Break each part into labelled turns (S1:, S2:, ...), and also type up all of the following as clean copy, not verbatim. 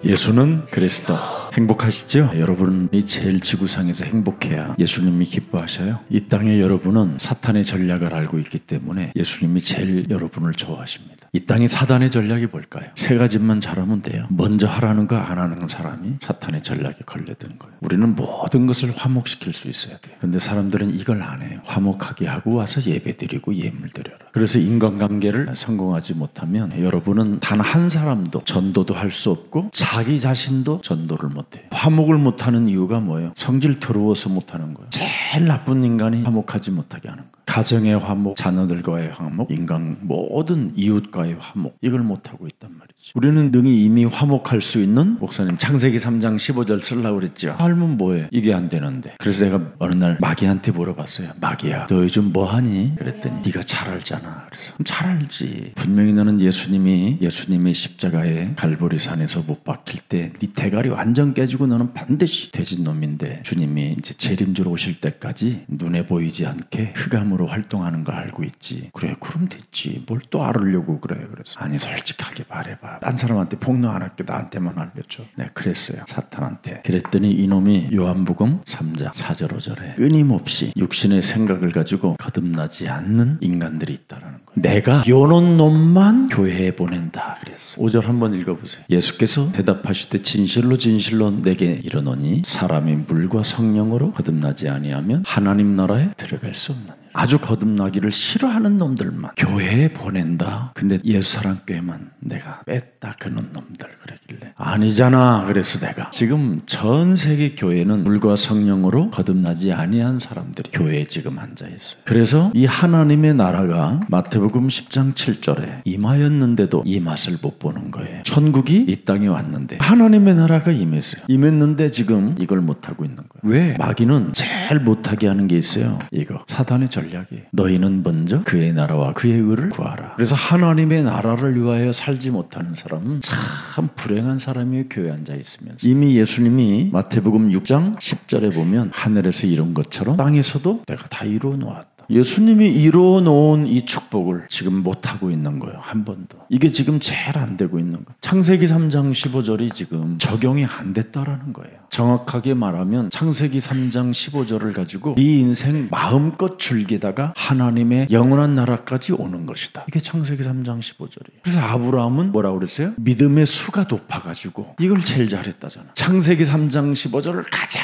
S1: 예수는 그리스도. 행복하시죠? 여러분이 제일 지구상에서 행복해야 예수님이 기뻐하셔요. 이 땅에 여러분은 사탄의 전략을 알고 있기 때문에 예수님이 제일 여러분을 좋아하십니다. 이 땅에 사단의 전략이 뭘까요? 세 가지만 잘하면 돼요. 먼저 하라는 거 안 하는 사람이 사탄의 전략에 걸려드는 거예요. 우리는 모든 것을 화목시킬 수 있어야 돼요. 근데 사람들은 이걸 안 해요. 화목하게 하고 와서 예배드리고 예물드려라. 그래서 인간관계를 성공하지 못하면 여러분은 단 한 사람도 전도도 할 수 없고 자기 자신도 전도를 못해요. 화목을 못하는 이유가 뭐예요? 성질 더러워서 못하는 거예요. 제일 나쁜 인간이 화목하지 못하게 하는 거예요. 가정의 화목, 자녀들과의 화목, 인간 모든 이웃과의 화목, 이걸 못하고 있단 말이죠. 우리는 능히 이미 화목할 수 있는, 목사님 창세기 3장 15절 쓰려고 그랬죠. 삶은 뭐해? 이게 안 되는데. 그래서 내가 어느 날 마귀한테 물어봤어요. 마귀야, 너 요즘 뭐하니? 그랬더니 네가 잘 알잖아. 그래서 잘 알지. 분명히 너는 예수님의 십자가에 갈보리산에서 못 박힐 때 네 대가리 완전 깨지고 너는 반드시 돼진 놈인데 주님이 이제 재림주로 오실 때까지 눈에 보이지 않게 흑암으로 활동하는 걸 알고 있지. 그래, 그럼 됐지. 뭘 또 알으려고 그래. 그래서 아니, 솔직하게 말해봐. 딴 사람한테 폭로 안 할게. 나한테만 알려줘. 내가 그랬어요, 사탄한테. 그랬더니 이놈이 요한복음 3장 4절 5절에 끊임없이 육신의 생각을 가지고 거듭나지 않는 인간들이 있다라는 거예요. 내가 요런 놈만 교회에 보낸다 그랬어. 5절 한번 읽어보세요. 예수께서 대답하시되 진실로 진실로 내게 이르노니 사람이 물과 성령으로 거듭나지 아니하면 하나님 나라에 들어갈 수 없느니라. 아주 거듭나기를 싫어하는 놈들만 교회에 보낸다. 근데 예수사랑교회만 내가 뺐다 그런 놈들 그러길래 아니잖아. 그래서 내가 지금 전 세계 교회는 물과 성령으로 거듭나지 아니한 사람들이 교회에 지금 앉아있어요. 그래서 이 하나님의 나라가 마태복음 10장 7절에 임하였는데도 이 맛을 못 보는 거예요. 천국이 이 땅에 왔는데 하나님의 나라가 임했는데 지금 이걸 못하고 있는 거예요. 왜? 마귀는 제일 못하게 하는 게 있어요. 이거 사단의 전략이에요. 너희는 먼저 그의 나라와 그의 의를 구하라. 그래서 하나님의 나라를 위하여 살지 못하는 사람은 참 불행한 사람이 교회에 앉아 있으면서 이미 예수님이 마태복음 6장 10절에 보면 하늘에서 이룬 것처럼 땅에서도 내가 다 이루어 놓았다. 예수님이 이루어 놓은 이 축복을 지금 못하고 있는 거예요. 한 번도. 이게 지금 제일 안 되고 있는 거예요. 창세기 3장 15절이 지금 적용이 안 됐다라는 거예요. 정확하게 말하면 창세기 3장 15절을 가지고 네 인생 마음껏 즐기다가 하나님의 영원한 나라까지 오는 것이다. 이게 창세기 3장 15절이에요. 그래서 아브라함은 뭐라고 그랬어요? 믿음의 수가 높아가지고 이걸 제일 잘했다잖아. 창세기 3장 15절을 가자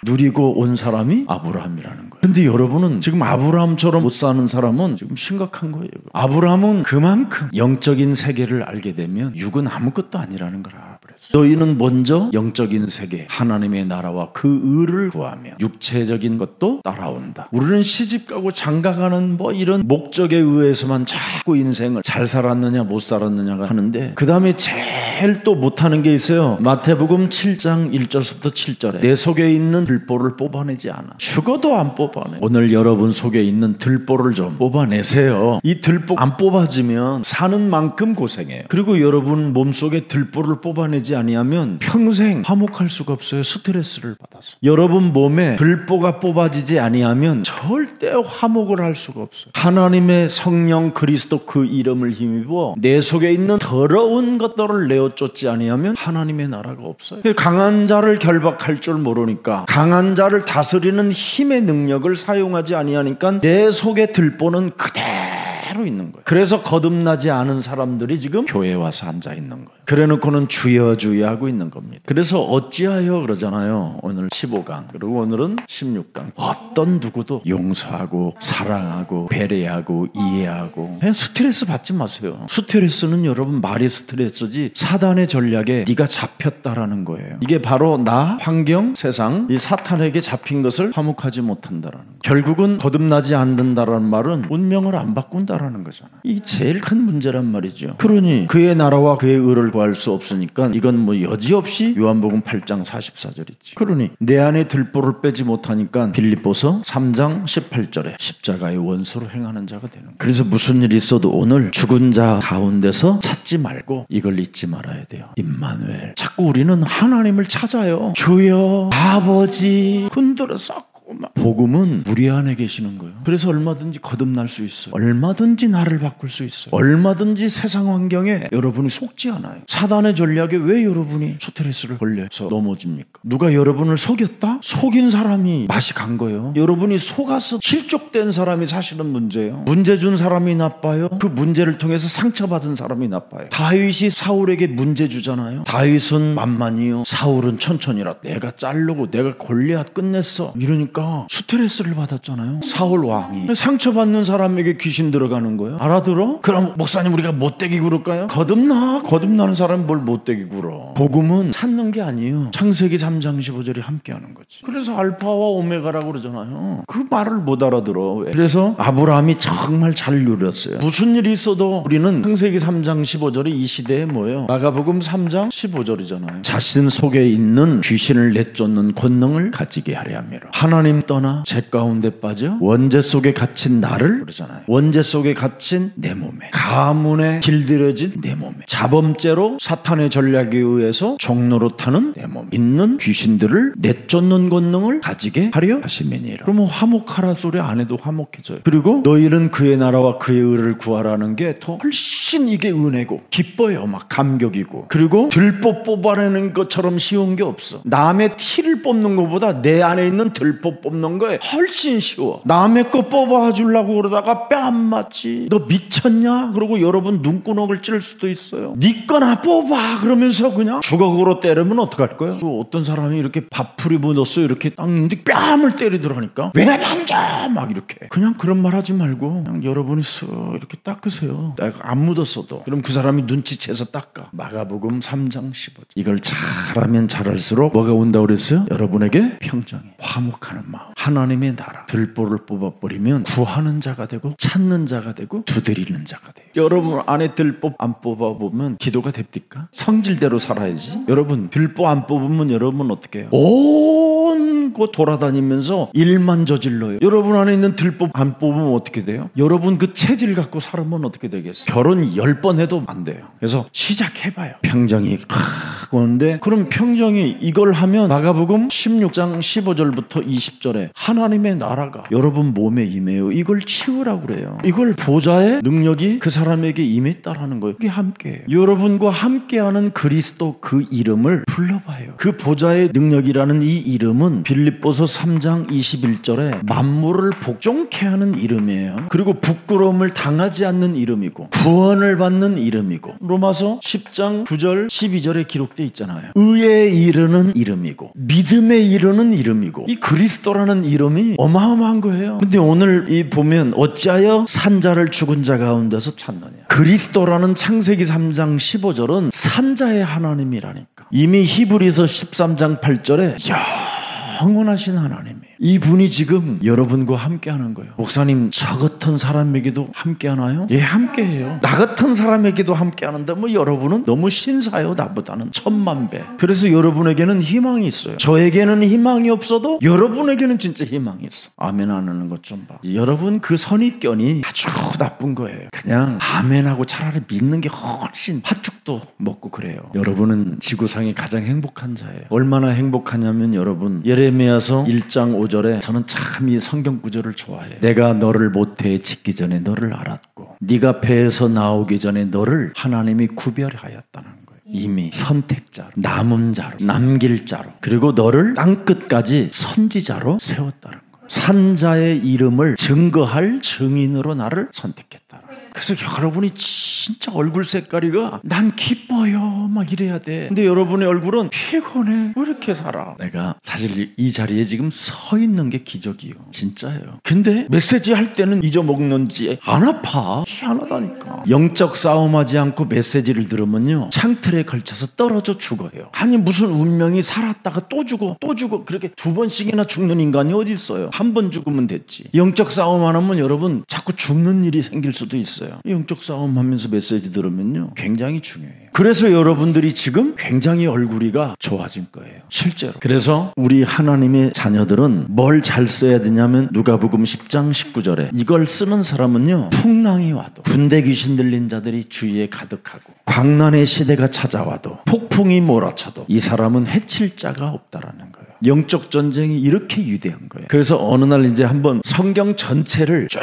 S1: 누리고 온 사람이 아브라함이라는 거예요. 근데 여러분은 지금 아브라함처럼 못 사는 사람은 지금 심각한 거예요. 아브라함은 그만큼 영적인 세계를 알게 되면 육은 아무것도 아니라는 걸 알아버렸어요. 너희는 먼저 영적인 세계, 하나님의 나라와 그 의를 구하며 육체적인 것도 따라온다. 우리는 시집가고 장가가는 뭐 이런 목적에 의해서만 자꾸 인생을 잘 살았느냐 못 살았느냐가 하는데 그 다음에 제일 또 못하는 게 있어요. 마태복음 7장 1절부터 7절에 내 속에 있는 들보를 뽑아내지 않아. 죽어도 안 뽑아내. 오늘 여러분 속에 있는 들보를 좀 뽑아내세요. 이 들보 안 뽑아지면 사는 만큼 고생해요. 그리고 여러분 몸속에 들보를 뽑아내지 아니하면 평생 화목할 수가 없어요. 스트레스를 받아서. 여러분 몸에 들보가 뽑아지지 아니하면 절대 화목을 할 수가 없어요. 하나님의 성령 그리스도 그 이름을 힘입어 내 속에 있는 더러운 것들을 내어 쫓지 아니하면 하나님의 나라가 없어요. 강한 자를 결박할 줄 모르니까 강한 자를 다스리는 힘의 능력을 사용하지 아니하니까 내 속에 들보는 그대로 있는 거예요. 그래서 거듭나지 않은 사람들이 지금 교회에 와서 앉아 있는 거예요. 그래놓고는 주여 주여 하고 있는 겁니다. 그래서 어찌하여 그러잖아요. 오늘 15강 그리고 오늘은 16강 어떤 누구도 용서하고 사랑하고 배려하고 이해하고 그냥 스트레스 받지 마세요. 스트레스는 여러분 말이 스트레스지 사단의 전략에 네가 잡혔다라는 거예요. 이게 바로 나, 환경, 세상 이 사탄에게 잡힌 것을 화목하지 못한다라는 거예요. 결국은 거듭나지 않는다라는 말은 운명을 안 바꾼다라는 거잖아요. 이게 제일 큰 문제란 말이죠. 그러니 그의 나라와 그의 의를 구할 수 없으니까 이건 뭐 여지없이 요한복음 8장 44절이지. 그러니 내 안에 들보를 빼지 못하니까 빌립보서 3장 18절에 십자가의 원수로 행하는 자가 되는 거예요. 그래서 무슨 일이 있어도 오늘 죽은 자 가운데서 찾지 말고 이걸 잊지 말아야 돼요. 임마누엘. 자꾸 우리는 하나님을 찾아요. 주여 아버지 흔들어 썩고 막. 복음은 우리 안에 계시는 거예요. 그래서 얼마든지 거듭날 수 있어요. 얼마든지 나를 바꿀 수 있어요. 얼마든지 세상 환경에 여러분이 속지 않아요. 사단의 전략에 왜 여러분이 스트레스를 걸려서 넘어집니까? 누가 여러분을 속였다? 속인 사람이 맛이 간 거예요. 여러분이 속아서 실족된 사람이 사실은 문제예요. 문제 준 사람이 나빠요. 그 문제를 통해서 상처받은 사람이 나빠요. 다윗이 사울에게 문제 주잖아요. 다윗은 만만이요, 사울은 천천히라. 내가 자르고 내가 골리앗 끝냈어 이러니까 스트레스를 받았잖아요. 사울 왕이. 상처받는 사람에게 귀신 들어가는 거예요. 알아들어? 그럼 목사님 우리가 못되게 굴을까요? 거듭나는 사람은 뭘 못되게 굴어. 복음은 찾는 게 아니에요. 창세기 3장 15절이 함께하는 거지. 그래서 알파와 오메가라고 그러잖아요. 그 말을 못 알아들어. 왜? 그래서 아브라함이 정말 잘 누렸어요. 무슨 일이 있어도 우리는 창세기 3장 15절이 이 시대에 뭐예요? 마가복음 3장 15절이잖아요. 자신 속에 있는 귀신을 내쫓는 권능을 가지게 하려 함이라. 하나님 떠나 제 가운데 빠져 원죄 속에 갇힌 나를 그러잖아요. 원죄 속에 갇힌 내 몸에, 가문에 길들여진 내 몸에, 자범죄로 사탄의 전략에 의해서 종로로 타는 내 몸에 있는 귀신들을 내쫓는 권능을 가지게 하려 하심이니라. 그러면 화목하라 소리 안 해도 화목해져요. 그리고 너희는 그의 나라와 그의 의를 구하라는 게 더 훨씬 이게 은혜고 기뻐요. 막 감격이고. 그리고 들보 뽑아내는 것처럼 쉬운 게 없어. 남의 티를 뽑는 것보다 내 안에 있는 들보 뽑는 거에 훨씬 쉬워. 남의 거 뽑아주려고 그러다가 뺨 안 맞지. 너 미쳤냐? 그러고 여러분 눈구멍을 찌를 수도 있어요. 네 거나 뽑아 그러면서 그냥 주걱으로 때리면 어떡할 거예요? 어떤 사람이 이렇게 밥풀이 묻었어 이렇게 닦는데 뺨을 때리더라니까. 왜 먼저 막 이렇게. 그냥 그런 말 하지 말고 그냥 여러분이 쓱 이렇게 닦으세요. 내가 안 묻었어도. 그럼 그 사람이 눈치채서 닦아. 마가복음 3장 15절. 이걸 잘하면 잘할수록 뭐가 온다고 그랬어요? 여러분에게 평정이, 화목하는 마음, 하나님의 나라. 들보를 뽑아버리면 구하는 자가 되고 찾는 자가 되고 두드리는 자가 돼요. 여러분 안에 들보 안 뽑아보면 기도가 됩니까? 성질대로 살아야지. 여러분 들보 안 뽑으면 여러분 어떻게 해요? 온 곳 돌아다니면서 일만 저질러요. 여러분 안에 있는 들보 안 뽑으면 어떻게 돼요? 여러분 그 체질 갖고 살면 어떻게 되겠어요? 결혼 10번 해도 안 돼요. 그래서 시작해봐요. 평정이 오는데 그럼 평정이 이걸 하면 마가복음 16장 15절부터 20절에 하나님의 나라가 여러분 몸에 임해요. 이걸 치우라고 그래요. 이걸 보좌의 능력이 그 사람에게 임했다라는 거예요. 그게 함께해요. 여러분과 함께하는 그리스도 그 이름을 불러봐요. 그 보좌의 능력이라는 이 이름은 빌립보서 3장 21절에 만물을 복종케 하는 이름이에요. 그리고 부끄러움을 당하지 않는 이름이고 구원을 받는 이름이고 로마서 10장 9절 12절에 기록되어 있잖아요. 의에 이르는 이름이고 믿음에 이르는 이름이고 이 그리스도라는 이름이 어마어마한 거예요. 근데 오늘 이 보면 어찌하여 산자를 죽은 자 가운데서 찾느냐. 그리스도라는 창세기 3장 15절은 산자의 하나님이라니까. 이미 히브리서 13장 8절에 영원하신 하나님이에요. 이분이 지금 여러분과 함께하는 거예요. 목사님 저 같은 사람에게도 함께하나요? 예, 함께해요. 나 같은 사람에게도 함께하는데 뭐 여러분은 너무 신사요. 나보다는 1000만 배. 그래서 여러분에게는 희망이 있어요. 저에게는 희망이 없어도 여러분에게는 진짜 희망이 있어. 아멘 안 하는 것 좀 봐. 여러분 그 선입견이 아주 나쁜 거예요. 그냥 아멘하고 차라리 믿는 게 훨씬 팥죽도 먹고 그래요. 여러분은 지구상의 가장 행복한 자예요. 얼마나 행복하냐면 여러분 예레미야서 1장 5절에 저는 참 이 성경 구절을 좋아해요. 내가 너를 모태에 짓기 전에 너를 알았고 네가 배에서 나오기 전에 너를 하나님이 구별하였다는 거예요. 이미 선택자로, 남은 자로, 남길 자로, 그리고 너를 땅끝까지 선지자로 세웠다는 거예요. 산자의 이름을 증거할 증인으로 나를 선택했다는 거예요. 그래서 여러분이 진짜 얼굴 색깔이가 난 기뻐요 막 이래야 돼. 근데 여러분의 얼굴은 피곤해. 왜 이렇게 살아? 내가 사실 이 자리에 지금 서 있는 게 기적이에요. 진짜예요. 근데 메시지 할 때는 잊어먹는지 안 아파. 희한하다니까. 영적 싸움하지 않고 메시지를 들으면요 창틀에 걸쳐서 떨어져 죽어요. 아니 무슨 운명이 살았다가 또 죽어 또 죽어 그렇게 2번씩이나 죽는 인간이 어디 있어요. 한 번 죽으면 됐지. 영적 싸움 안 하면 여러분 자꾸 죽는 일이 생길 수도 있어요. 영적 싸움 하면서 메시지 들으면요 굉장히 중요해요. 그래서 여러분들이 지금 굉장히 얼굴이가 좋아진 거예요. 실제로. 그래서 우리 하나님의 자녀들은 뭘 잘 써야 되냐면 누가복음 10장 19절에 이걸 쓰는 사람은요 풍랑이 와도 군대 귀신 들린 자들이 주위에 가득하고 광난의 시대가 찾아와도 폭풍이 몰아쳐도 이 사람은 해칠 자가 없다라는 거예요. 영적 전쟁이 이렇게 위대한 거예요. 그래서 어느 날 이제 한번 성경 전체를 쭉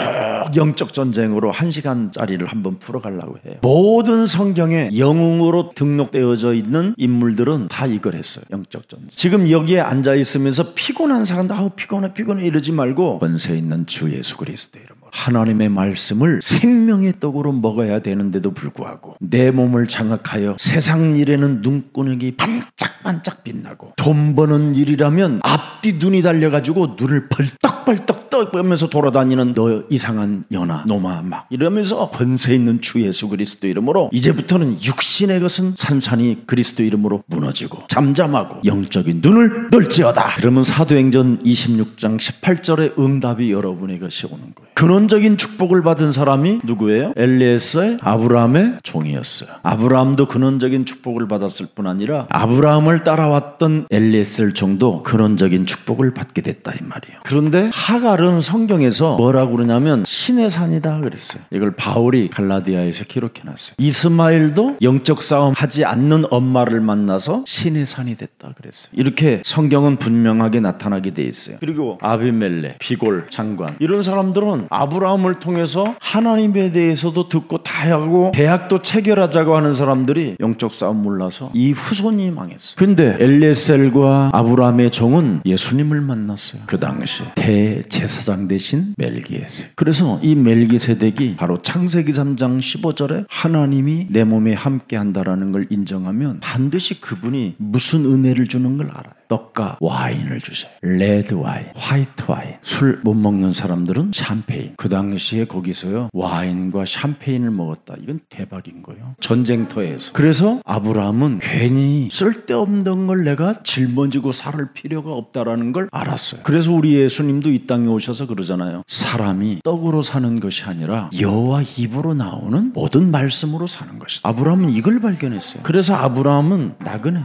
S1: 영적 전쟁으로 1시간짜리를 한번 풀어가려고 해요. 모든 성경에 영웅으로 등록되어져 있는 인물들은 다 이걸 했어요. 영적 전쟁. 지금 여기에 앉아 있으면서 피곤한 사람들, 아우 피곤해 이러지 말고 권세 있는 주 예수 그리스도 이름으로 하나님의 말씀을 생명의 떡으로 먹어야 되는데도 불구하고 내 몸을 장악하여 세상 일에는 눈구녕이 반짝반짝 빛나고 돈 버는 일이라면 앞뒤 눈이 달려가지고 눈을 벌떡벌떡 떠면서 돌아다니는 너 이상한 연아 놈아 막 이러면서 권세 있는 주 예수 그리스도 이름으로 이제부터는 육신의 것은 산산이 그리스도 이름으로 무너지고 잠잠하고 영적인 눈을 넓지어다. 그러면 사도행전 26장 18절의 응답이 여러분의 것이 오는 거예요. 근원적인 축복을 받은 사람이 누구예요? 엘리에셀 아브라함의 종이었어요. 아브라함도 근원적인 축복을 받았을 뿐 아니라 아브라함을 따라왔던 엘리에셀 종도 근원적인 축복을 받게 됐다 이 말이에요. 그런데 하갈은 성경에서 뭐라고 그러냐면 신의 산이다 그랬어요. 이걸 바울이 갈라디아에서 기록해놨어요. 이스마엘도 영적 싸움 하지 않는 엄마를 만나서 신의 산이 됐다 그랬어요. 이렇게 성경은 분명하게 나타나게 돼 있어요. 그리고 아비멜렉, 비골 장관 이런 사람들은 아브라함을 통해서 하나님에 대해서도 듣고 다 하고 대학도 체결하자고 하는 사람들이 영적 싸움 몰라서 이 후손이 망했어요. 그런데 엘리에셀과 아브라함의 종은 예수님을 만났어요. 그 당시 대제사장 대신 멜기에색. 그래서 이 멜기세덱이 바로 창세기 3장 15절에 하나님이 내 몸에 함께 한다라는 걸 인정하면 반드시 그분이 무슨 은혜를 주는 걸 알아요. 떡과 와인을 주세요. 레드 와인, 화이트 와인. 술 못 먹는 사람들은 샴페인. 그 당시에 거기서요 와인과 샴페인을 먹었다. 이건 대박인 거예요. 전쟁터에서. 그래서 아브라함은 괜히 쓸데없는 걸 내가 짊어지고 살 필요가 없다라는 걸 알았어요. 그래서 우리 예수님도 이 땅에 오셔서 그러잖아요. 사람이 떡으로 사는 것이 아니라 여호와 입으로 나오는 모든 말씀으로 사는 것이다. 아브라함은 이걸 발견했어요. 그래서 아브라함은 나그네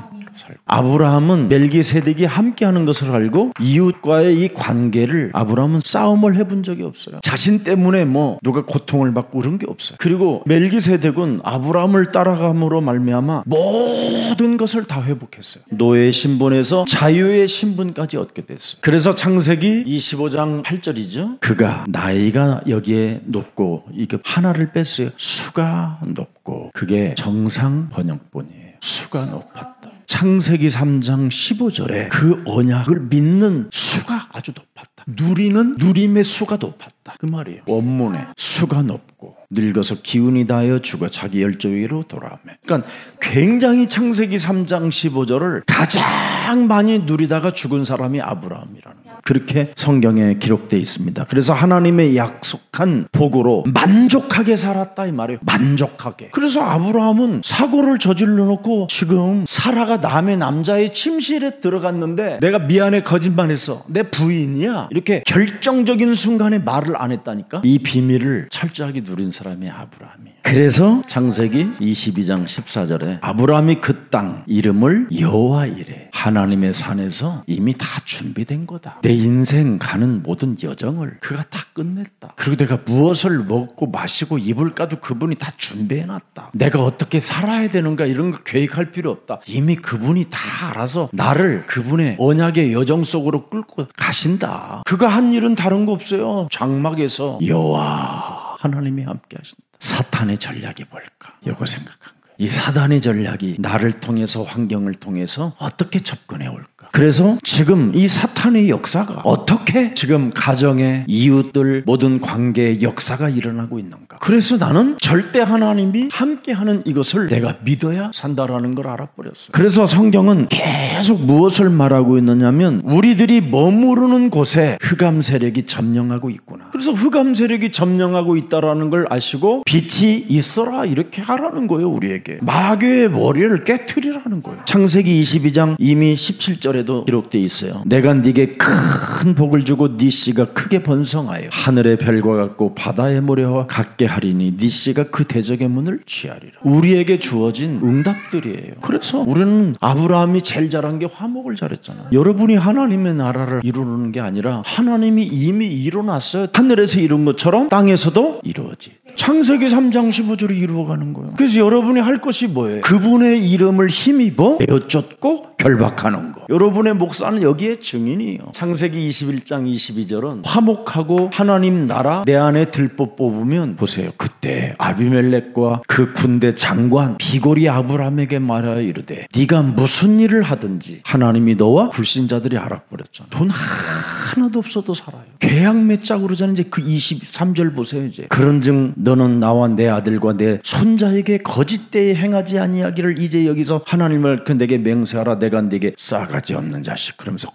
S1: 아브라함은 멜기세덱이 함께하는 것을 알고 이웃과의 이 관계를 아브라함은 싸움을 해본 적이 없어요. 자신 때문에 뭐 누가 고통을 받고 그런 게 없어요. 그리고 멜기세덱은 아브라함을 따라감으로 말미암아 모든 것을 다 회복했어요. 노예의 신분에서 자유의 신분까지 얻게 됐어요. 그래서 창세기 25장 8절이죠. 그가 나이가 여기에 높고 이게 하나를 뺐어요. 수가 높고 그게 정상 번역본이에요. 수가 높았다. 창세기 3장 15절에 그 언약을 믿는 수가 아주 높았다. 누리는 누림의 수가 높았다. 그 말이에요. 원문에 수가 높고 늙어서 기운이 다하여 죽어 자기 열조 위로 돌아오며. 그러니까 굉장히 창세기 3장 15절을 가장 많이 누리다가 죽은 사람이 아브라함이라는 거예요. 그렇게 성경에 기록되어 있습니다. 그래서 하나님의 약속한 복으로 만족하게 살았다 이 말이에요. 만족하게. 그래서 아브라함은 사고를 저질러 놓고 지금 사라가 남의 남자의 침실에 들어갔는데 내가 미안해 거짓말했어. 내 부인이야. 이렇게 결정적인 순간에 말을 안 했다니까. 이 비밀을 철저하게 누린 사람이 아브라함이에요. 그래서 창세기 22장 14절에 아브라함이 그 땅 이름을 여호와 이래. 하나님의 산에서 이미 다 준비된 거다. 내 인생 가는 모든 여정을 그가 다 끝냈다. 그리고 내가 무엇을 먹고 마시고 입을까도 그분이 다 준비해놨다. 내가 어떻게 살아야 되는가 이런 거 계획할 필요 없다. 이미 그분이 다 알아서 나를 그분의 언약의 여정 속으로 끌고 가신다. 그가 한 일은 다른 거 없어요. 장막에서 여호와 하나님이 함께 하신다. 사탄의 전략이 뭘까? 이거 생각한 거예요. 이 사단의 전략이 나를 통해서 환경을 통해서 어떻게 접근해 올까? 그래서 지금 이 사탄의 역사가 어떻게 지금 가정의 이웃들 모든 관계의 역사가 일어나고 있는가? 그래서 나는 절대 하나님이 함께하는 이것을 내가 믿어야 산다라는 걸 알아버렸어요. 그래서 성경은 계속 무엇을 말하고 있느냐면 우리들이 머무르는 곳에 흑암 세력이 점령하고 있구나. 그래서 흑암 세력이 점령하고 있다라는 걸 아시고 빛이 있어라 이렇게 하라는 거예요. 우리에게 마귀의 머리를 깨트리라는 거예요. 창세기 22장 이미 17절에도 기록되어 있어요. 내가 네게 큰 복을 주고 네 씨가 크게 번성하여 하늘의 별과 같고 바다의 모래와 같게 하리니 네 씨가 그 대적의 문을 취하리라. 우리에게 주어진 응답들이에요. 그래서 우리는 아브라함이 제일 잘한 게 화목을 잘했잖아요. 여러분이 하나님의 나라를 이루는 게 아니라 하나님이 이미 이뤄놨어요. 하늘에서 이룬 것처럼 땅에서도 이루어지. 창세기 3장 15절이 이루어가는 거예요. 그래서 여러분이 할 것이 뭐예요? 그분의 이름을 힘입어 내어쫓고 결박하는 거. 여러분의 목사는 여기에 증인이에요. 창세기 21장 22절은 화목하고 하나님 나라 내 안에 들보 뽑으면 보세요. 그때 아비멜렉과 그 군대 장관 비골이 아브라함에게 말하여 이르되 네가 무슨 일을 하든지 하나님이 너와 불신자들이 알아버렸잖아. 돈 하나도 없어도 살아요. 계약 맺자고 그러잖아요. 이제 그 23절 보세요. 이제 그런즉 너는 나와 내 아들과 내 손자에게 거짓되이 행하지 아니하기를 이제 여기서 하나님을 내게 맹세하라. 내가 네게 싸가지 없는 자식. 그러면서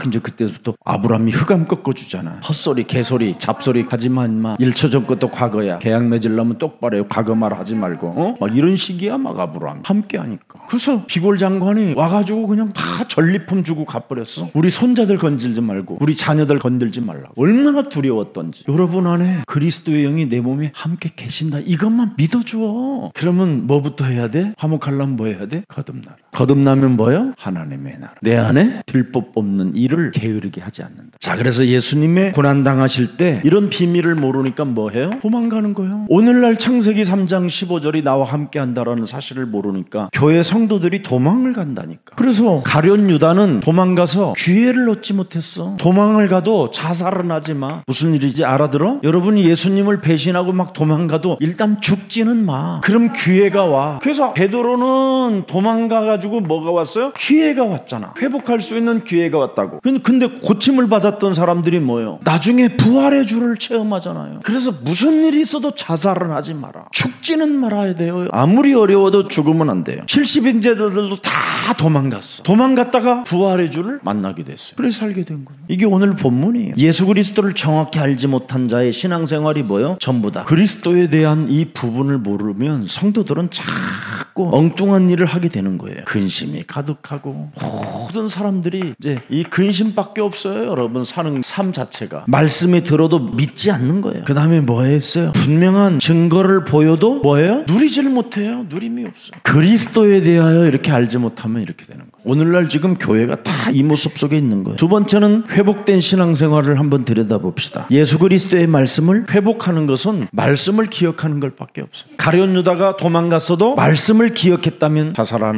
S1: 이제 그때부터 아브라함이 흑암 꺾어주잖아. 헛소리 개소리 잡소리 하지마 인마. 1초 전 것도 과거야. 계약 맺으려면 똑바로 해요. 과거 말 하지 말고 막 이런 식이야. 막 아브라함 함께 하니까. 그래서 비골 장관이 와가지고 그냥 다 전리품 주고 가버렸어. 우리 손자들 건들지 말고 우리 자녀들 건들지 말라고. 얼마나 두려웠던지. 여러분 안에 그리스도의 영이 내 몸에 함께 계신다. 이것만 믿어줘. 그러면 뭐부터 해야 돼? 화목하려면 뭐 해야 돼? 거듭나라. 거듭나면 뭐요? 하나님의 나라. 내 안에 들법 없는 일을 게으르게 하지 않는다. 자, 그래서 예수님의 고난당하실 때 이런 비밀을 모르니까 뭐 해요? 도망가는 거예요. 오늘날 창세기 3장 15절이 나와 함께 한다라는 사실을 모르니까 교회 성도들이 도망을 간다니까. 그래서 가룟 유다는 도망가서 기회를 얻지 못했어. 도망을 가도 자살은 하지 마. 무슨 일이지 알아들어? 여러분이 예수님을 배신하고 막 도망가도 일단 죽지는 마. 그럼 기회가 와. 그래서 베드로는 도망가가지고 뭐가 왔어요? 기회가 왔잖아. 회복할 수 있는 기회가 왔다고. 근데 고침을 받았던 사람들이 뭐예요? 나중에 부활의 주를 체험하잖아요. 그래서 무슨 일이 있어도 자살은 하지 마라. 죽지는 말아야 돼요. 아무리 어려워도 죽으면 안 돼요. 70인제들도 다 도망갔어. 도망갔다가 부활의 주를 만나게 됐어요. 그래서 살게 된 거예요. 이게 오늘 본문이에요. 예수 그리스도를 정확히 알지 못한 자의 신앙생활이 뭐예요? 전부다. 그리스도에 대한 이 부분을 모르면 성도들은 자꾸 엉뚱한 일을 하게 되는 거예요. 근심이 가득하고 모든 사람들이 이제 이 근심밖에 없어요. 여러분 사는 삶 자체가 말씀이 들어도 믿지 않는 거예요. 그 다음에 뭐 했어요? 분명한 증거를 보여도 뭐예요? 누리지를 못해요. 누림이 없어요. 그리스도에 대하여 이렇게 알지 못하면 이렇게 되는 거예요. 오늘날 지금 교회가 다 이 모습 속에 있는 거예요. 두 번째는 회복된 신앙생활을 한번 들여다봅시다. 예수 그리스도의 말씀을 회복하는 것은 말씀을 기억하는 걸 밖에 없어요. 가룟 유다가 도망갔어도 말씀을 기억했다면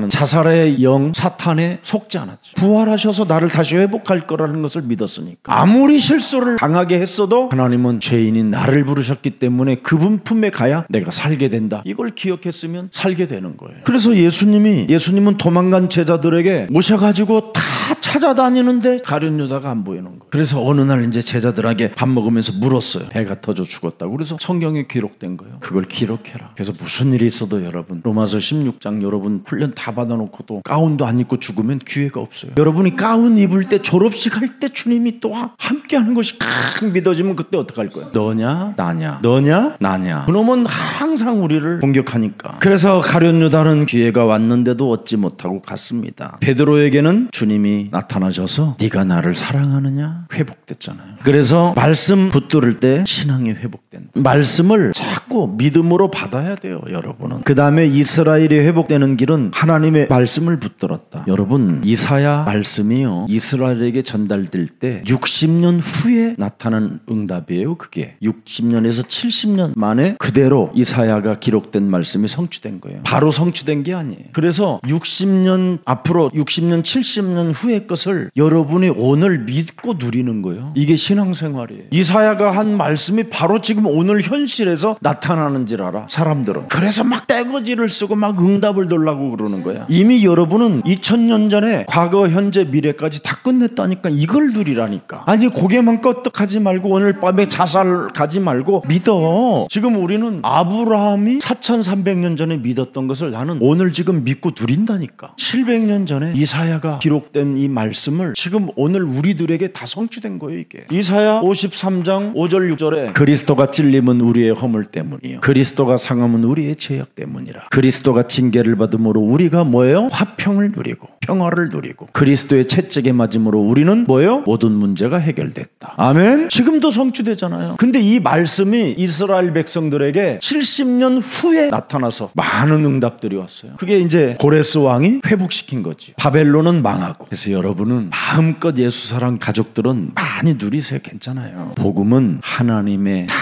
S1: 자살의 영 사탄에 속지 않았죠. 부활하셔서 나를 다시 회복할 거라는 것을 믿었으니까. 아무리 실수를 강하게 했어도 하나님은 죄인인 나를 부르셨기 때문에 그분 품에 가야 내가 살게 된다. 이걸 기억했으면 살게 되는 거예요. 그래서 예수님은 도망간 제자들에게 오셔가지고 다 찾아다니는데 가룟 유다가 안 보이는 거예요. 그래서 어느 날 이제 제자들에게 밥 먹으면서 물었어요. 배가 터져 죽었다고. 그래서 성경에 기록된 거예요. 그걸 기록해라. 그래서 무슨 일이 있어도 여러분 로마서 16장 여러분 훈련 다 받아놓고도 가운도 안 입고 죽으면 기회가 없어요. 여러분이 가운 입을 때 졸업식 할 때 주님이 또 함께하는 것이 칵 믿어지면 그때 어떡할 거예요? 너냐 나냐 너냐 나냐. 그놈은 항상 우리를 공격하니까. 그래서 가룟 유다는 기회가 왔는데도 얻지 못하고 갔습니다. 베드로에게는 주님이 나타나셔서 네가 나를 사랑하느냐? 회복됐잖아요. 그래서 말씀 붙들을 때 신앙이 회복된다. 말씀을 자꾸 믿음으로 받아야 돼요. 여러분은. 그 다음에 이스라엘이 회복되는 길은 하나님의 말씀을 붙들었다. 여러분 이사야 말씀이요 이스라엘에게 전달될 때 60년 후에 나타난 응답이에요. 그게 60년에서 70년 만에 그대로 이사야가 기록된 말씀이 성취된 거예요. 바로 성취된 게 아니에요. 그래서 60년 앞으로 60년 70년 후의 것을 여러분이 오늘 믿고 누리는 거예요. 이게 신앙생활이에요. 이사야가 한 말씀이 바로 지금 오늘 현실에서 나타나는 줄 알아 사람들은. 그래서 막 떼거지를 쓰고 막 응답을 달라고 그러는 거야. 이미 여러분은 2000년 전에 과거 현재 미래까지 다 끝냈다니까. 이걸 누리라니까. 아니 고개만 껐떡하지 말고 오늘 밤에 자살 가지 말고 믿어. 지금 우리는 아브라함이 4300년 전에 믿었던 것을 나는 오늘 지금 믿고 누린다니까. 700년 전에 이사야가 기록된 이 말씀을 지금 오늘 우리들에게 다 성취된 거예요. 이게 이사야 53장 5절 6절에 그리스도가 찔림은 우리의 허물 때문이요 그리스도가 상함은 우리의 죄악 때문이라. 그리스도가 징계를 받음으로 우리가 뭐예요? 화평을 누리고 평화를 누리고 그리스도의 채찍에 맞음으로 우리는 뭐예요? 모든 문제가 해결됐다. 아멘. 지금도 성취되잖아요. 근데 이 말씀이 이스라엘 백성들에게 70년 후에 나타나서 많은 응답들이 왔어요. 그게 이제 고레스 왕이 회복시킨 거지. 바벨론은 망하고. 그래서 여러분은 마음껏 예수 사랑 가족들은 많이 누리세요. 괜찮아요. 복음은 하나님의 다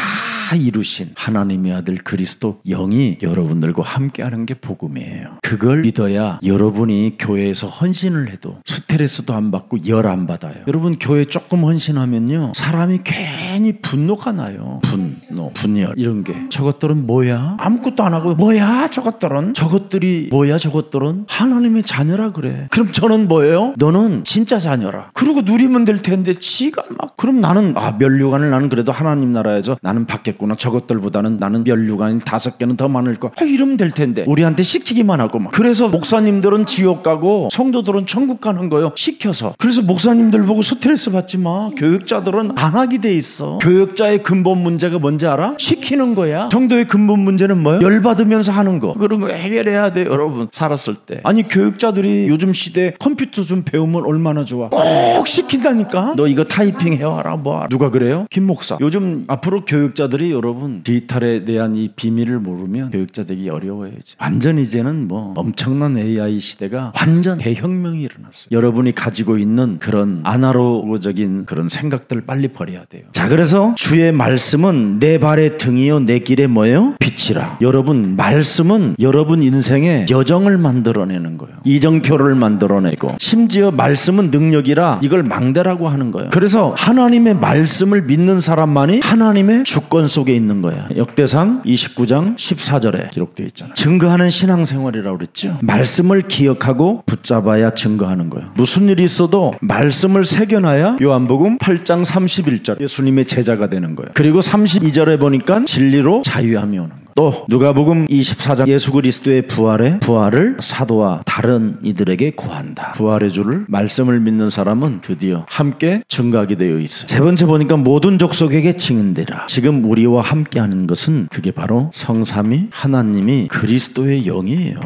S1: 다 이루신 하나님의 아들 그리스도 영이 여러분들과 함께하는 게 복음이에요. 그걸 믿어야 여러분이 교회에서 헌신을 해도 스트레스도 안 받고 열 안 받아요. 여러분 교회 조금 헌신하면요 사람이 괜히 분노가 나요. 분노, 분열 이런 게. 저것들은 뭐야? 아무것도 안 하고 뭐야 저것들은? 저것들이 뭐야 저것들은? 하나님의 자녀라 그래. 그럼 저는 뭐예요? 너는 진짜 자녀라. 그러고 누리면 될 텐데 지가 막 그럼 나는 면류관을 나는 그래도 하나님 나라에서 나는 받겠구나. 저것들보다는 나는 면류관이 5개는 더 많을 거. 이러면 될 텐데 우리한테 시키기만 하고 막. 그래서 목사님들은 지옥 가고 성도들은 천국 가는 거예요. 시켜서. 그래서 목사님들 보고 스트레스 받지 마. 교육자들은 안 하게 돼 있어. 교육자의 근본 문제가 뭔지 알아? 시키는 거야. 정도의 근본 문제는 뭐예요? 열받으면서 하는 거. 그런 거 해결해야 돼 여러분. 살았을 때. 아니 교육자들이 요즘 시대에 컴퓨터 좀 배우면 얼마나 좋아. 꼭 시킨다니까. 너 이거 타이핑 해와라 뭐하라. 누가 그래요? 김 목사. 요즘 앞으로 교육자들이 여러분 디지털에 대한 이 비밀을 모르면 교육자 되기 어려워요. 이제. 완전 이제는 뭐 엄청난 AI 시대가 완전 대혁명이 일어났어요. 여러분이 가지고 있는 그런 아날로그적인 그런 생각들을 빨리 버려야 돼요. 자, 그래서 주의 말씀은 내 발의 등이요 내 길의 뭐예요? 빛이라. 여러분 말씀은 여러분 인생의 여정을 만들어내는 거예요. 이정표를 만들어내고 심지어 말씀은 능력이라 이걸 망대라고 하는 거예요. 그래서 하나님의 말씀을 믿는 사람만이 하나님의 주권 속에 있는 거야. 역대상 29장 14절에 기록되어 있잖아요. 증거하는 신앙생활이라고 그랬죠. 말씀을 기억하고 붙잡아야 증거하는 거예요. 무슨 일이 있어도 말씀을 새겨놔야 요한복음 8장 31절 예수님의 제자가 되는 거예요. 그리고 32절에 보니까 진리로 자유함이 오는 거예요. 또 누가복음 24장 예수 그리스도의 부활을 사도와 다른 이들에게 고한다. 부활의 주를 말씀을 믿는 사람은 드디어 함께 증거하게 되어 있어요. 세 번째 보니까 모든 족속에게 증인되라. 지금 우리와 함께하는 것은 그게 바로 성삼위 하나님이 그리스도의 영이에요.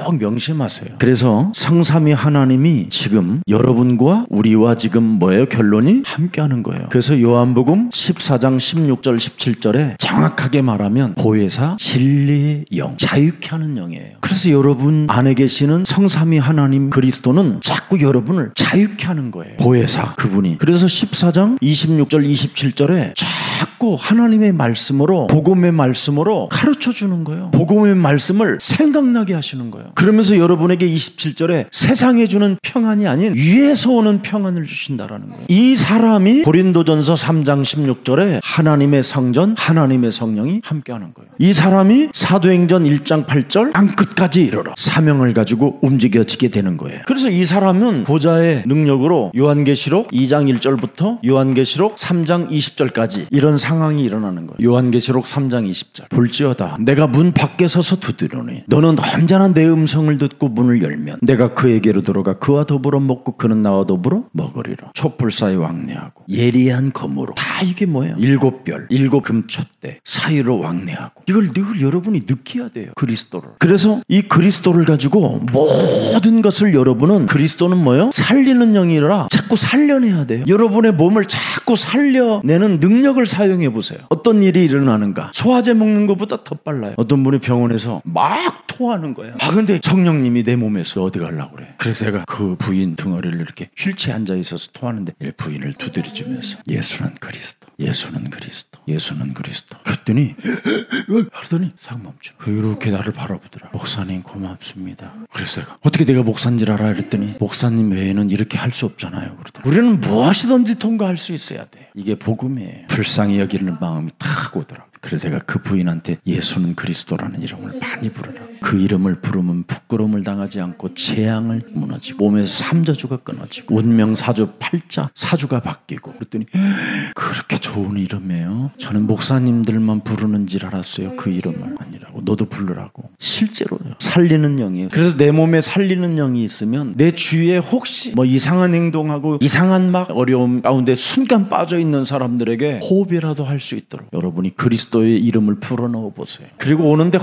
S1: 꼭 명심하세요. 그래서 성삼위 하나님이 지금 여러분과 우리와 지금 뭐예요? 결론이 함께하는 거예요. 그래서 요한복음 14장 16절 17절에 정확하게 말하면 보혜사 진리의 영, 자유케 하는 영이에요. 그래서 여러분 안에 계시는 성삼위 하나님 그리스도는 자꾸 여러분을 자유케 하는 거예요. 보혜사 그분이. 그래서 14장 26절 27절에 자꾸 하나님의 말씀으로 복음의 말씀으로 가르쳐 주는 거예요. 복음의 말씀을 생각나게 하시는 거예요. 그러면서 여러분에게 27절에 세상에 주는 평안이 아닌 위에서 오는 평안을 주신다라는 거예요. 이 사람이 고린도전서 3장 16절에 하나님의 성전 하나님의 성령이 함께하는 거예요. 이 사람이 사도행전 1장 8절 땅끝까지 이르러 사명을 가지고 움직여지게 되는 거예요. 그래서 이 사람은 보좌의 능력으로 요한계시록 2장 1절부터 요한계시록 3장 20절까지 이런 상황이 일어나는 거예요. 요한계시록 3장 20절 볼지어다 내가 문 밖에 서서 두드리노니 너는 언제나 내 음성을 듣고 문을 열면 내가 그에게로 들어가 그와 더불어 먹고 그는 나와 더불어 먹으리라. 촛불 사이 왕래하고 예리한 검으로 다 이게 뭐예요? 7별 7 금촛대 사이로 왕래하고 이걸 늘 여러분이 느껴야 돼요. 그리스도를. 그래서 이 그리스도를 가지고 모든 것을 여러분은 그리스도는 뭐예요? 살리는 영이라 자꾸 살려내야 돼요. 여러분의 몸을 자꾸 살려내는 능력을 사용해 보세요. 어떤 일이 일어나는가? 소화제 먹는 것보다 더 빨라요. 어떤 분이 병원에서 막 토하는 거예요. 근데 성령님이 내 몸에서 어디 가려고 그래. 그래서 제가 그 부인 등허리를 이렇게 휠체어에 앉아 있어서 토하는데 부인을 두드려주면서 예수는 그리스도 예수는 그리스도 예수는 그리스도 그랬더니 하더니 싹 멈춰. 이렇게 나를 바라보더라. 목사님 고맙습니다. 그래서 어떻게 내가 목사인 줄 알아? 그랬더니 목사님 외에는 이렇게 할 수 없잖아요. 그러더라. 우리는 무엇이든지 통과할 수 있어야 돼. 이게 복음이에요. 불쌍히 여기는 마음이 탁 오더라. 그래서 제가 그 부인한테 예수는 그리스도라는 이름을 많이 부르라. 그 이름을 부르면 부끄러움을 당하지 않고 재앙을 무너지고 몸에서 삼저주가 끊어지고 운명사주 팔자 사주가 바뀌고 그랬더니 그렇게 좋은 이름이에요. 저는 목사님들만 부르는 줄 알았어요. 그 이름을 아니라고. 너도 부르라고. 실제로요. 살리는 영이에요. 그래서 내 몸에 살리는 영이 있으면 내 주위에 혹시 뭐 이상한 행동하고 이상한 막 어려움 가운데 순간 빠져있는 사람들에게 호흡이라도 할 수 있도록 여러분이 그리스도의 이름을 불어넣어 보세요. 그리고 오는데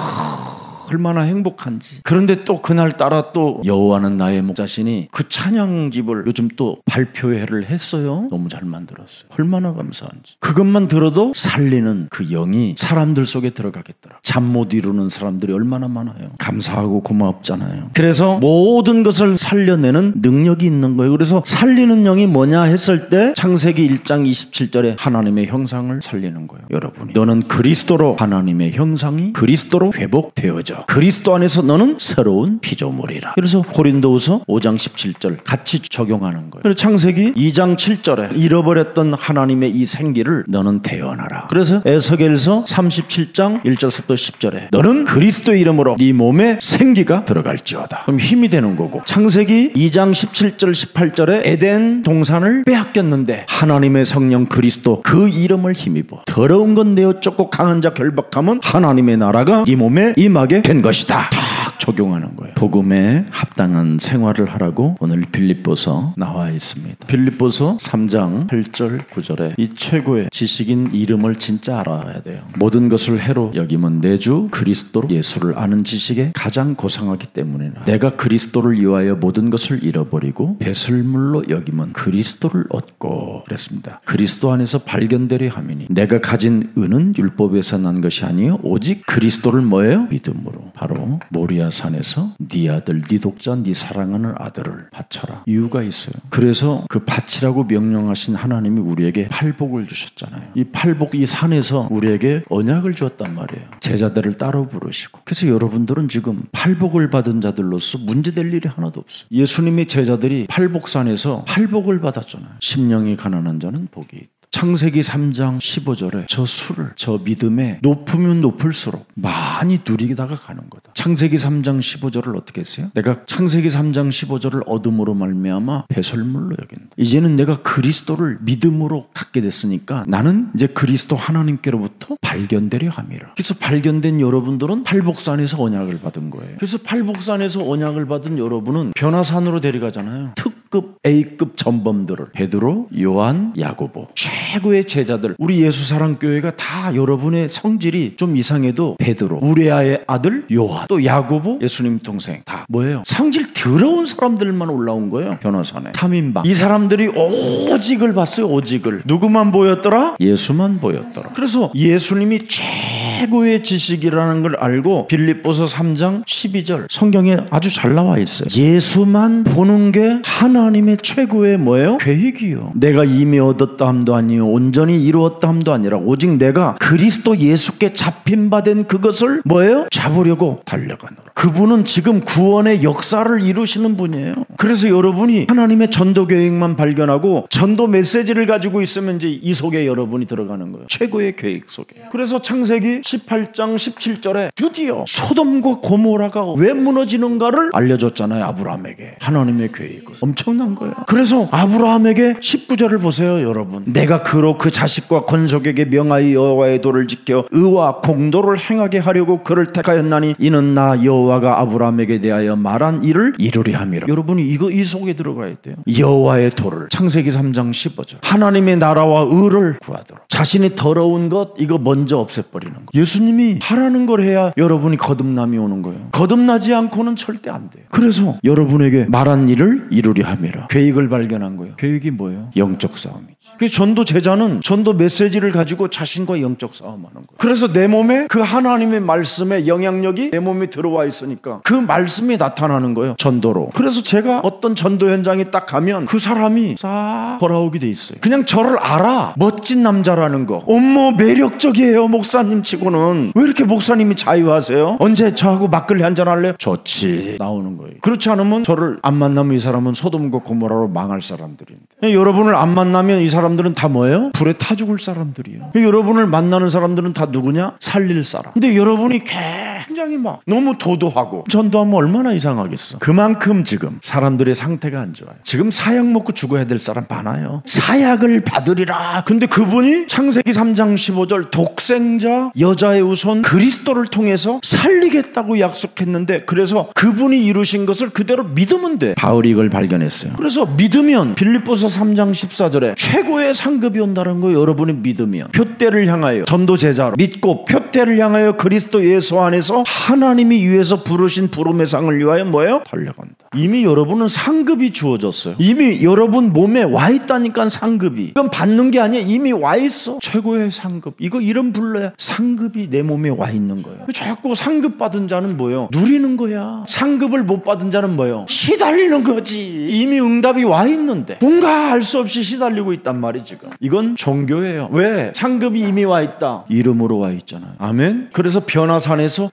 S1: 얼마나 행복한지. 그런데 또 그날따라 또 여호와는 나의 목자시니 그 찬양집을 요즘 또 발표회를 했어요. 너무 잘 만들었어요. 얼마나 감사한지. 그것만 들어도 살리는 그 영이 사람들 속에 들어가겠더라. 잠 못 이루는 사람들이 얼마나 많아요. 감사하고 고맙잖아요. 그래서 모든 것을 살려내는 능력이 있는 거예요. 그래서 살리는 영이 뭐냐 했을 때 창세기 1장 27절에 하나님의 형상을 살리는 거예요. 여러분이 너는 그리스도로 하나님의 형상이 그리스도로 회복되어져 그리스도 안에서 너는 새로운 피조물이라. 그래서 고린도후서 5장 17절 같이 적용하는 거예요. 그래서 창세기 2장 7절에 잃어버렸던 하나님의 이 생기를 너는 대언하라. 그래서 에스겔서 37장 1절부터 10절에 너는 그리스도의 이름으로 네 몸에 생기가 들어갈지어다. 그럼 힘이 되는 거고, 창세기 2장 17절 18절에 에덴 동산을 빼앗겼는데 하나님의 성령 그리스도 그 이름을 힘입어 더러운 건 내어 쫓고 강한 자 결박하면 하나님의 나라가 네 몸에 임하게 된 것이다. 딱 적용하는 거예요. 복음에 합당한 생활을 하라고 오늘 빌립보서 나와 있습니다. 빌립보서 3장 8절 9절에 이 최고의 지식인 이름을 진짜 알아야 돼요. 모든 것을 해로 여기면 내 주 그리스도 예수를 아는 지식에 가장 고상하기 때문이나 내가 그리스도를 위하여 모든 것을 잃어버리고 배설물로 여기면 그리스도를 얻고 그랬습니다. 그리스도 안에서 발견되려 함이니 내가 가진 은은 율법에서 난 것이 아니요 오직 그리스도를 뭐예요? 믿음으로. 바로 모리아 산에서 네 아들 네 독자 네 사랑하는 아들을 바쳐라. 이유가 있어요. 그래서 그 바치라고 명령하신 하나님이 우리에게 팔복을 주셨잖아요. 이 팔복, 이 산에서 우리에게 언약을 주었단 말이에요. 제자들을 따로 부르시고. 그래서 여러분들은 지금 팔복을 받은 자들로서 문제될 일이 하나도 없어요. 예수님의 제자들이 팔복산에서 팔복을 받았잖아요. 심령이 가난한 자는 복이 있다. 창세기 3장 15절에 저 술을 저 믿음에 높으면 높을수록 많이 누리다가 가는 거다. 창세기 3장 15절을 어떻게 했어요? 내가 창세기 3장 15절을 얻음으로 말미암아 배설물로 여긴다. 이제는 내가 그리스도를 믿음으로 갖게 됐으니까 나는 이제 그리스도 하나님께로부터 발견되려 함이라. 그래서 발견된 여러분들은 팔복산에서 언약을 받은 거예요. 그래서 팔복산에서 언약을 받은 여러분은 변화산으로 데려가잖아요. 특급 A급 전범들을 베드로, 요한, 야고보 최고의 제자들. 우리 예수사랑교회가 다 여러분의 성질이 좀 이상해도 베드로, 우레아의 아들 요한, 또 야고보, 예수님 동생 다 뭐예요? 성질 더러운 사람들만 올라온 거예요. 변호사네. 3인방. 이 사람들이 오직을 봤어요. 오직을. 누구만 보였더라? 예수만 보였더라. 그래서 예수님이 최고의 지식이라는 걸 알고 빌립보서 3장 12절 성경에 아주 잘 나와 있어요. 예수만 보는 게 하나님의 최고의 뭐예요? 계획이요. 내가 이미 얻었다 함도 아니요 온전히 이루었다 함도 아니라 오직 내가 그리스도 예수께 잡힌 바 된 그것을 뭐예요? 잡으려고 달려가노라. 그분은 지금 구원의 역사를 이루시는 분이에요. 그래서 여러분이 하나님의 전도 계획만 발견하고 전도 메시지를 가지고 있으면 이제 이 속에 여러분이 들어가는 거예요. 최고의 계획 속에. 그래서 창세기 18장 17절에 드디어 소돔과 고모라가 왜 무너지는가를 알려줬잖아요. 아브라함에게. 하나님의 계획을. 엄청난 거예요. 그래서 아브라함에게 19절을 보세요. 여러분. 내가 그로 그 자식과 건속에게 명하여 여호와의 도를 지켜 의와 공도를 행하게 하려고 그를 택하였나니 이는 나 여호와가 아브라함에게 대하여 말한 일을 이루리 함이라. 여러분이 이 속에 들어가야 돼요. 여호와의 도를. 창세기 3장 15절. 하나님의 나라와 의를 구하도록. 자신이 더러운 것 이거 먼저 없애버리는 거. 예수님이 하라는 걸 해야 여러분이 거듭남이 오는 거예요. 거듭나지 않고는 절대 안 돼요. 그래서 여러분에게 말한 일을 이루리 함이라. 계획을 발견한 거예요. 계획이 뭐예요? 영적 싸움이지. 그래서 전도 제자는 전도 메시지를 가지고 자신과 영적 싸움하는 거예요. 그래서 내 몸에 그 하나님의 말씀의 영향력이 내 몸에 들어와 있으니까 그 말씀이 나타나는 거예요. 전도로. 그래서 제가 어떤 전도 현장에 딱 가면 그 사람이 싹 돌아오게 돼 있어요. 그냥 저를 알아. 멋진 남자라는 거. 어머 매력적이에요. 목사님 치고는. 왜 이렇게 목사님이 자유하세요? 언제 저하고 막걸리 한잔 할래요? 좋지. 나오는 거예요. 그렇지 않으면 저를 안 만나면 이 사람은 소돔과 고모라로 망할 사람들인데. 여러분을 안 만나면 이 사람들은 다 뭐예요? 불에 타 죽을 사람들이에요. 여러분을 만나는 사람들은 다 누구냐? 살릴 사람. 근데 여러분이 굉장히 막 너무 도도하고 전도하면 얼마나 이상하겠어. 그만큼 지금 사람들의 상태가 안 좋아요. 지금 사약 먹고 죽어야 될 사람 많아요. 사약을 받으리라. 근데 그분이 창세기 3장 15절 독생자 여자의 우선 그리스도를 통해서 살리겠다고 약속했는데 그래서 그분이 이루신 것을 그대로 믿으면 돼. 바울이 이걸 발견했어요. 그래서 믿으면 빌립보서 3장 14절에 최고의 상급이 온다는 거 여러분이 믿으면 표대를 향하여 전도 제자로 믿고 표대를 향하여 그리스도 예수 안에서 살아서 하나님이 위해서 부르신 부름의 상을 위하여 뭐예요? 달려간다. 이미 여러분은 상급이 주어졌어요. 이미 여러분 몸에 와 있다니까 상급이. 이건 받는 게 아니야. 이미 와 있어. 최고의 상급. 이거 이름 불러야 상급이 내 몸에 와 있는 거예요. 자꾸 상급 받은 자는 뭐예요? 누리는 거야. 상급을 못 받은 자는 뭐예요? 시달리는 거지. 이미 응답이 와 있는데 뭔가 알 수 없이 시달리고 있단 말이 지금. 이건 종교예요. 왜? 상급이 이미 와 있다. 이름으로 와 있잖아요. 아멘. 그래서 변화산에서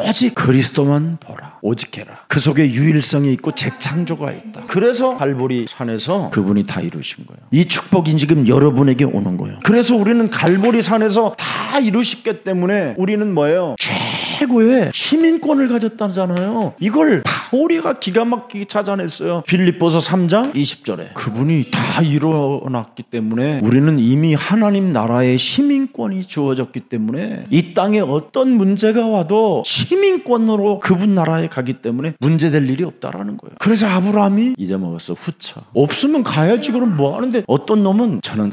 S1: 오직 그리스도만 보라. 오직해라. 그 속에 유일성이 있고 재창조가 있다. 그래서 갈보리 산에서 그분이 다 이루신 거예요. 이 축복이 지금 여러분에게 오는 거예요. 그래서 우리는 갈보리 산에서 다 이루셨기 때문에 우리는 뭐예요? 최고의 시민권을 가졌다잖아요. 이걸 바울이가 기가 막히게 찾아냈어요. 빌립보서 3장 20절에 그분이 다 이루어놨기 때문에 우리는 이미 하나님 나라의 시민권이 주어졌기 때문에 이 땅에 어떤 문제가 와도 시민권으로 그분 나라에 가기 때문에 문제될 일이 없다라는 거예요. 그래서 아브라함이 잊어먹었어. 후차. 없으면 가야지. 그럼 뭐 하는데 어떤 놈은 저는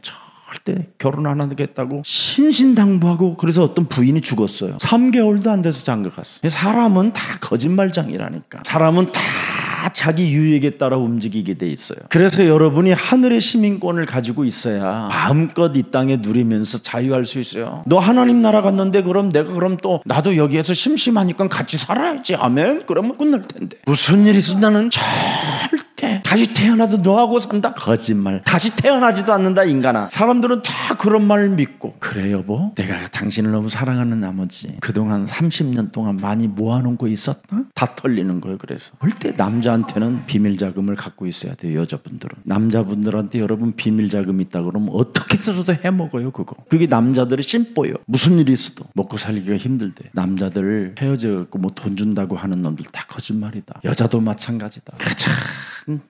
S1: 절대 결혼 안 하겠다고 신신당부하고 그래서 어떤 부인이 죽었어요. 3개월도 안 돼서 장가 갔어요. 사람은 다 거짓말장이라니까. 사람은 다 자기 유익에 따라 움직이게 돼 있어요. 그래서 여러분이 하늘의 시민권을 가지고 있어야 마음껏 이 땅에 누리면서 자유할 수 있어요. 너 하나님 나라 갔는데 그럼 또 나도 여기에서 심심하니까 같이 살아야지. 아멘. 그러면 끝날 텐데. 무슨 일이 있어? 나는 절대 다시 태어나도 너하고 산다. 거짓말. 다시 태어나지도 않는다 인간아. 사람들은 다 그런 말을 믿고 그래 여보 내가 당신을 너무 사랑하는 나머지 그동안 30년 동안 많이 모아놓은 거 있었다? 다 털리는 거예요. 그래서 절대 남자한테는 비밀 자금을 갖고 있어야 돼요. 여자분들은. 남자분들한테 여러분 비밀 자금이 있다 그러면 어떻게 해서도 해먹어요. 그게 남자들의 심보예요. 무슨 일이 있어도 먹고 살기가 힘들대. 남자들 헤어져갖고 뭐 돈 준다고 하는 놈들 다 거짓말이다. 여자도 마찬가지다.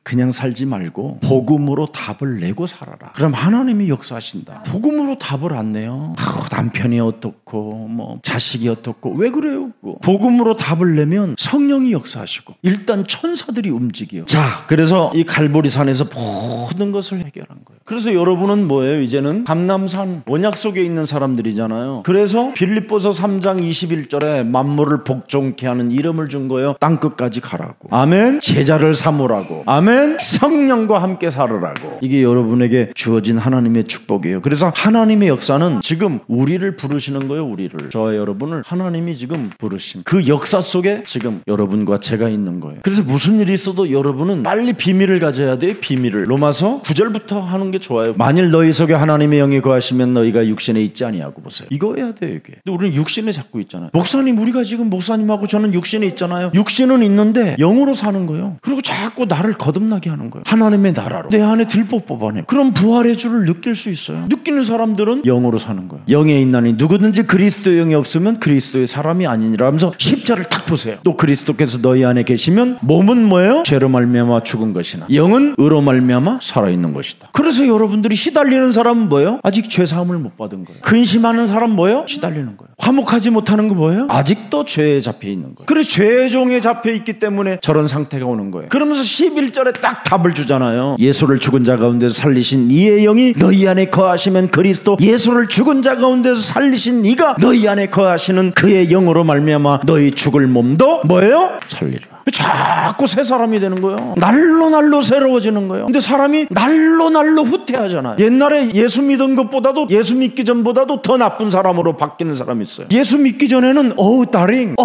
S1: 그냥 살지 말고 복음으로 답을 내고 살아라. 그럼 하나님이 역사하신다. 복음으로 답을 안 내요. 남편이 어떻고 뭐 자식이 어떻고 왜 그래요? 복음으로 답을 내면 성령이 역사하시고 일단 천사들이 움직여요. 자, 그래서 이 갈보리 산에서 모든 것을 해결한 거예요. 그래서 여러분은 뭐예요? 이제는 감람산 언약 속에 있는 사람들이잖아요. 그래서 빌립보서 3장 21절에 만물을 복종케 하는 이름을 준 거예요. 땅끝까지 가라고. 아멘. 제자를 삼으라고. 아멘. 성령과 함께 살으라고. 이게 여러분에게 주어진 하나님의 축복이에요. 그래서 하나님의 역사는 지금 우리를 부르시는 거예요. 우리를. 저와 여러분을 하나님이 지금 부르신 그 역사 속에 지금 여러분과 제가 있는 거예요. 그래서 무슨 일이 있어도 여러분은 빨리 비밀을 가져야 돼요. 비밀을. 로마서 9절부터 하는 게 좋아요. 만일 너희 속에 하나님의 영이 거하시면 너희가 육신에 있지 아니하고 보세요. 이거 해야 돼요. 이게. 근데 우리는 육신에 잡고 있잖아요. 목사님 우리가 지금 목사님하고 저는 육신에 있잖아요. 육신은 있는데 영으로 사는 거예요. 그리고 자꾸 나를 거듭나게 하는 거예요. 하나님의 나라로 내 안에 들보 뽑아내요. 그럼 부활의 주를 느낄 수 있어요. 느끼는 사람들은 영으로 사는 거예요. 영에 있나니 누구든지 그리스도의 영이 없으면 그리스도의 사람이 아니니라 하면서 십자를 딱 보세요. 또 그리스도께서 너희 안에 계시면 몸은 뭐예요? 죄로 말미암아 죽은 것이나 영은 의로 말미암아 살아있는 것이다. 그래서 여러분들이 시달리는 사람은 뭐예요? 아직 죄사함을 못 받은 거예요. 근심하는 사람 뭐예요? 시달리는 거예요. 화목하지 못하는 거 뭐예요? 아직도 죄에 잡혀 있는 거예요. 그래서 죄종에 잡혀 있기 때문에 저런 상태가 오는 거예요. 그러면서 11절에 딱 답을 주잖아요. 예수를 죽은 자 가운데서 살리신 이의 영이 너희 안에 거하시면 그리스도 예수를 죽은 자 가운데서 살리신 이가 너희 안에 거하시는 그의 영으로 말미암아 너희 죽을 몸도 뭐예요? 살리라. 자꾸 새 사람이 되는 거예요. 날로 새로워지는 거예요. 근데 사람이 날로 후퇴하잖아요. 옛날에 예수 믿은 것보다도 예수 믿기 전보다도 더 나쁜 사람으로 바뀌는 사람이 있어요. 예수 믿기 전에는 다링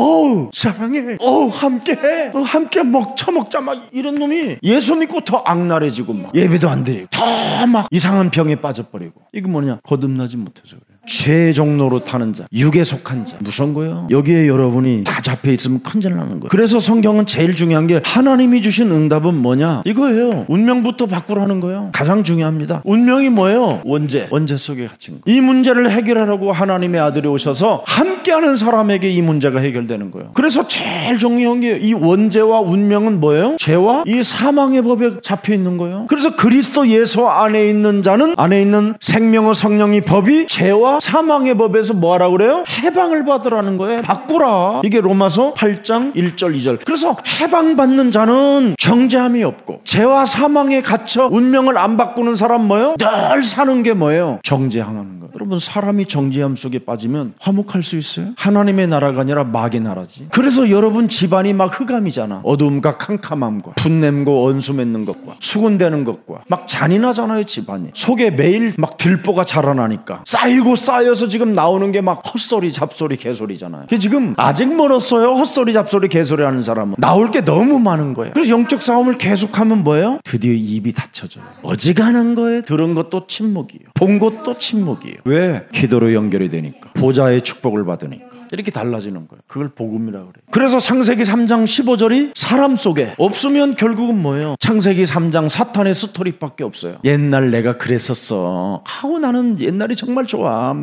S1: 사랑해 함께해 함께 처먹자 막 이런 놈이 예수 믿고 더 악랄해지고 막 예배도 안 드리고 더 막 이상한 병에 빠져버리고. 이게 뭐냐? 거듭나지 못해서 그래요. 죄 종로로 타는 자, 육에 속한 자. 무서운 거예요. 여기에 여러분이 다 잡혀 있으면 큰일 나는 거예요. 그래서 성경은 제일 중요한 게 하나님이 주신 응답은 뭐냐? 이거예요. 운명부터 바꾸라는 거예요. 가장 중요합니다. 운명이 뭐예요? 원죄 속에 갇힌 거. 이 문제를 해결하라고 하나님의 아들이 오셔서 함께하는 사람에게 이 문제가 해결되는 거예요. 그래서 제일 중요한 게 이 원죄와 운명은 뭐예요? 죄와 이 사망의 법에 잡혀 있는 거예요. 그래서 그리스도 예수 안에 있는 자는 안에 있는 생명의 성령이 법이 죄와 죄와 사망의 법에서 뭐 하라고 그래요? 해방을 받으라는 거예요. 바꾸라. 이게 로마서 8장 1절 2절. 그래서 해방받는 자는 정죄함이 없고, 죄와 사망에 갇혀 운명을 안 바꾸는 사람 뭐예요? 늘 사는 게 뭐예요? 정죄하는 거. 여러분, 사람이 정죄함 속에 빠지면 화목할 수 있어요? 하나님의 나라가 아니라 마귀의 나라지. 그래서 여러분 집안이 막 흑암이잖아. 어두움과 캄캄함과 분냄과 원수 맺는 것과 수군대는 것과 막 잔인하잖아요. 집안이 속에 매일 막 들보가 자라나니까 쌓이고 쌓여서 지금 나오는 게 막 헛소리 잡소리 개소리잖아요. 지금 아직 멀었어요. 헛소리 잡소리 개소리 하는 사람은 나올 게 너무 많은 거예요. 그래서 영적 싸움을 계속하면 뭐예요? 드디어 입이 닫혀져요. 어지간한 거에 들은 것도 침묵이에요. 본 것도 침묵이에요. 왜? 기도로 연결이 되니까, 보좌의 축복을 받으니까. 이렇게 달라지는 거예요. 그걸 복음이라고 그래요. 그래서 창세기 3장 15절이 사람 속에 없으면 결국은 뭐예요? 창세기 3장 사탄의 스토리밖에 없어요. 옛날 내가 그랬었어. 나는 옛날이 정말 좋아.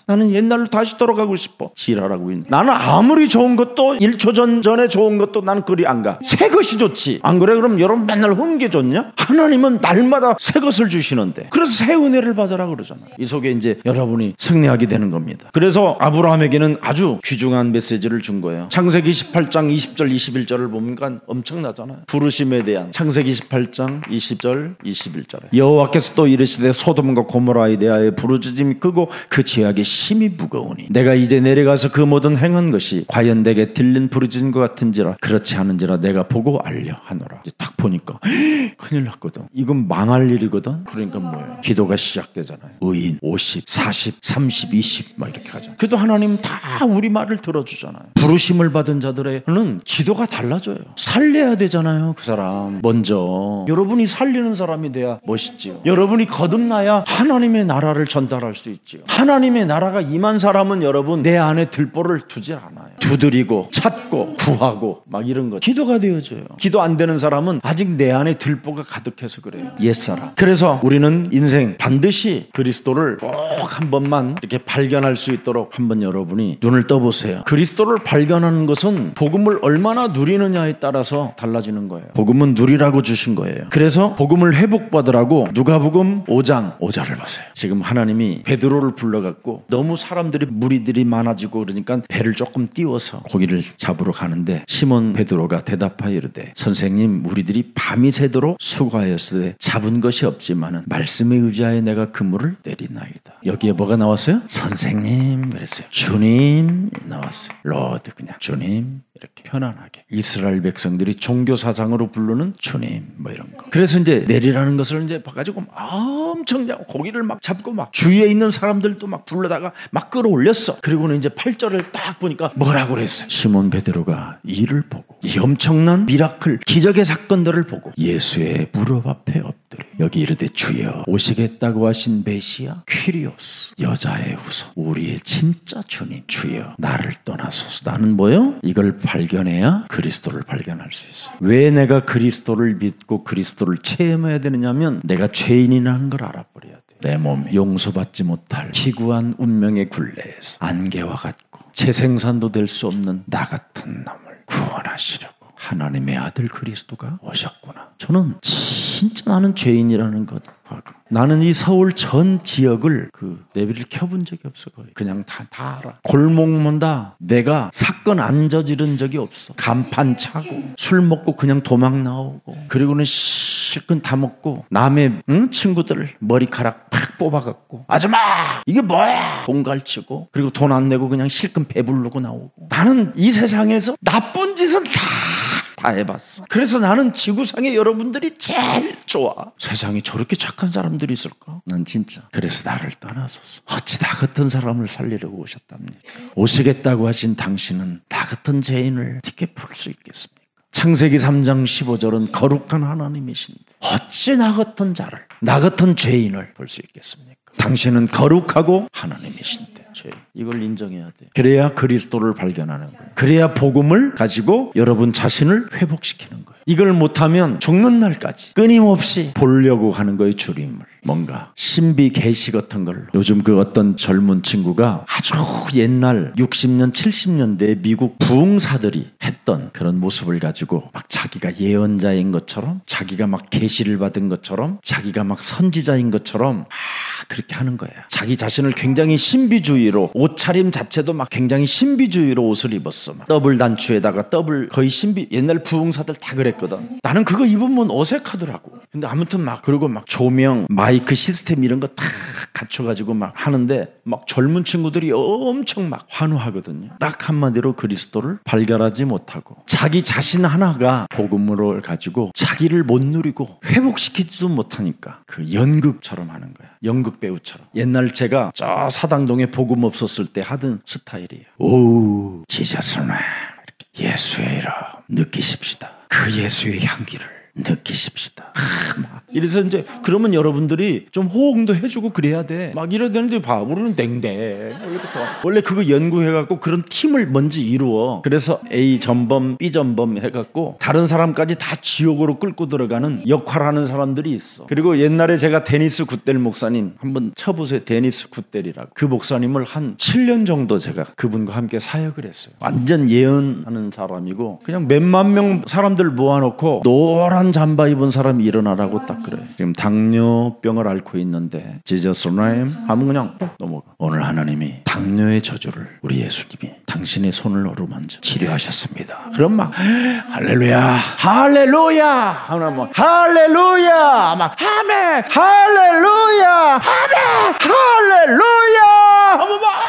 S1: 나는 옛날로 다시 돌아가고 싶어. 지랄하고 있는. 나는 아무리 좋은 것도 1초 전에 좋은 것도 난 그리 안 가. 새 것이 좋지. 안 그래? 그럼 여러분 맨날 흥게 좋냐? 하나님은 날마다 새 것을 주시는데. 그래서 새 은혜를 받으라 그러잖아요. 이 속에 이제 여러분이 승리하게 되는 겁니다. 그래서 아브라함에게는 아주 귀중한 메시지를 준 거예요. 창세기 18장 20절 21절을 보니까 엄청나잖아요. 부르심에 대한 창세기 18장 20절 21절에 여호와께서 또 이르시되 소돔과 고모라에 대하여 부르짖음이 크고 그 죄악이 심히 무거우니 내가 이제 내려가서 그 모든 행한 것이 과연 내게 들린 부르짖음과 같은지라 그렇지 않은지라 내가 보고 알려 하노라. 이제 딱 보니까 큰일 났거든. 이건 망할 일이거든. 그러니까 뭐예요? 기도가 시작되잖아요. 의인 50, 40, 30, 20 막 이렇게 하잖아요. 그래도 하나님 다 우리 말을 들어주잖아요. 부르심을 받은 자들에는 기도가 달라져요. 살려야 되잖아요. 그 사람 먼저 여러분이 살리는 사람이 돼야 멋있지요. 여러분이 거듭나야 하나님의 나라를 전달할 수 있지요. 하나님의 나라가 임한 사람은 여러분 내 안에 들보를 두지 않아요. 두드리고 찾고 구하고 막 이런 거 기도가 되어져요. 기도 안 되는 사람은 아직 내 안에 들보가 가득해서 그래요. 옛사람. 그래서 우리는 인생 반드시 그리스도를 꼭 한 번만 이렇게 발견할 수 있도록 한번 여러분이 눈을 떠보세요. 그리스도를 발견하는 것은 복음을 얼마나 누리느냐에 따라서 달라지는 거예요. 복음은 누리라고 주신 거예요. 그래서 복음을 회복받으라고 누가복음 5장 5절을 보세요. 지금 하나님이 베드로를 불러갖고 너무 사람들이 무리들이 많아지고 그러니까 배를 조금 띄워서 고기를 잡으러 가는데 시몬 베드로가 대답하여 이르되 선생님 우리들이 밤이 새도록 수고하였으되 잡은 것이 없지만은 말씀에 의지하여 내가 그물을 내리나이다. 여기에 뭐가 나왔어요? 선생님 그랬어요. 주님 나왔어요. 로드 그냥 주님 이렇게 편안하게 이스라엘 백성들이 종교사장으로 부르는 주님 뭐 이런 거. 그래서 이제 내리라는 것을 이제 봐가지고 엄청 고기를 막 잡고 막 주위에 있는 사람들도 막 불러다가 막 끌어올렸어. 그리고는 이제 8절을 딱 보니까 뭐라고 그랬어요? 시몬 베드로가 이를 보고 이 엄청난 미라클 기적의 사건들을 보고 예수의 무릎 앞에 엎드려 여기 이르되 주여 오시겠다고 하신 메시아 퀴리오스 여자의 후손 우리의 진짜 주님 주여 나를 떠나소서. 나는 뭐요? 이걸 발견해야 그리스도를 발견할 수 있어요. 왜 내가 그리스도를 믿고 그리스도를 체험해야 되느냐면 내가 죄인이라는 걸 알아버려야 돼. 내 몸이 용서받지 못할 피구한 운명의 굴레에서 안개와 같고 재생산도 될 수 없는 나 같은 놈을 구원하시려고 하나님의 아들 그리스도가 오셨구나. 저는 진짜 나는 죄인이라는 것. 나는 이 서울 전 지역을 그 내비를 켜본 적이 없어. 거의 그냥 다 알아. 골목마다 내가 사건 안 저지른 적이 없어. 간판 차고 술 먹고 그냥 도망 나오고 그리고는 실컷 다 먹고 남의 친구들 머리카락 팍 뽑아갖고 아줌마 이게 뭐야 돈 갈치고 그리고 돈 안 내고 그냥 실컷 배부르고 나오고. 나는 이 세상에서 나쁜 짓은 다 해봤어. 그래서 나는 지구상에 여러분들이 제일 좋아. 세상에 저렇게 착한 사람들이 있을까? 난 진짜. 그래서 나를 떠나소서. 어찌 나 같은 사람을 살리려고 오셨답니까? 오시겠다고 하신 당신은 나 같은 죄인을 어떻게 풀 수 있겠습니까? 창세기 3장 15절은 거룩한 하나님이신데 어찌 나 같은 자를 나 같은 죄인을 볼 수 있겠습니까? 당신은 거룩하고 하나님이신데 이걸 인정해야 돼. 그래야 그리스도를 발견하는 거예요. 그래야 복음을 가지고 여러분 자신을 회복시키는 거예요. 이걸 못하면 죽는 날까지 끊임없이 보려고 하는 거예요. 주님을. 뭔가 신비 계시 같은 걸 요즘 그 어떤 젊은 친구가 아주 옛날 60년 70년대 미국 부흥사들이 했던 그런 모습을 가지고 막 자기가 예언자인 것처럼 자기가 막 계시를 받은 것처럼 자기가 막 선지자인 것처럼 그렇게 하는 거야. 자기 자신을 굉장히 신비주의로 옷차림 자체도 막 굉장히 신비주의로 옷을 입었어. 막 더블 단추에다가 더블 거의 신비 옛날 부흥사들 다 그랬거든. 나는 그거 입으면 어색하더라고. 근데 아무튼 막 그리고 막 조명 마이크 시스템 이런 거 다 갖춰가지고 막 하는데 막 젊은 친구들이 엄청 막 환호하거든요. 딱 한마디로 그리스도를 발견하지 못하고 자기 자신 하나가 복음을 가지고 자기를 못 누리고 회복시키지도 못하니까 그 연극처럼 하는 거야. 연극 배우처럼. 옛날 제가 저 사당동에 복음 없었을 때 하던 스타일이에요. 오, 지저스네. 예수의 이름 느끼십시다. 그 예수의 향기를 느끼십시다. 막 이래서 이제 그러면 여러분들이 좀 호응도 해주고 그래야 돼. 막 이래야 되는데 봐, 우리는 댕댕. 원래 그거 연구해갖고 그런 팀을 먼저 이루어. 그래서 A 전범, B 전범 해갖고 다른 사람까지 다 지옥으로 끌고 들어가는 역할하는 사람들이 있어. 그리고 옛날에 제가 데니스 굿델 목사님 한번 쳐보세요. 데니스 굿델이라고. 그 목사님을 한 7년 정도 제가 그분과 함께 사역을 했어요. 완전 예언하는 사람이고 그냥 몇만 명 사람들 모아놓고 노란 잠바 입은 사람이 일어나라고 딱 그래. 지금 당뇨병을 앓고 있는데 지저스 네임 하면 그냥 넘어가. 오늘 하나님이 당뇨의 저주를 우리 예수님이 당신의 손을 어루만져 치료하셨습니다. 그럼 막 할렐루야 할렐루야 하나 뭐 할렐루야 막 아멘 할렐루야 아멘 할렐루야 하면 막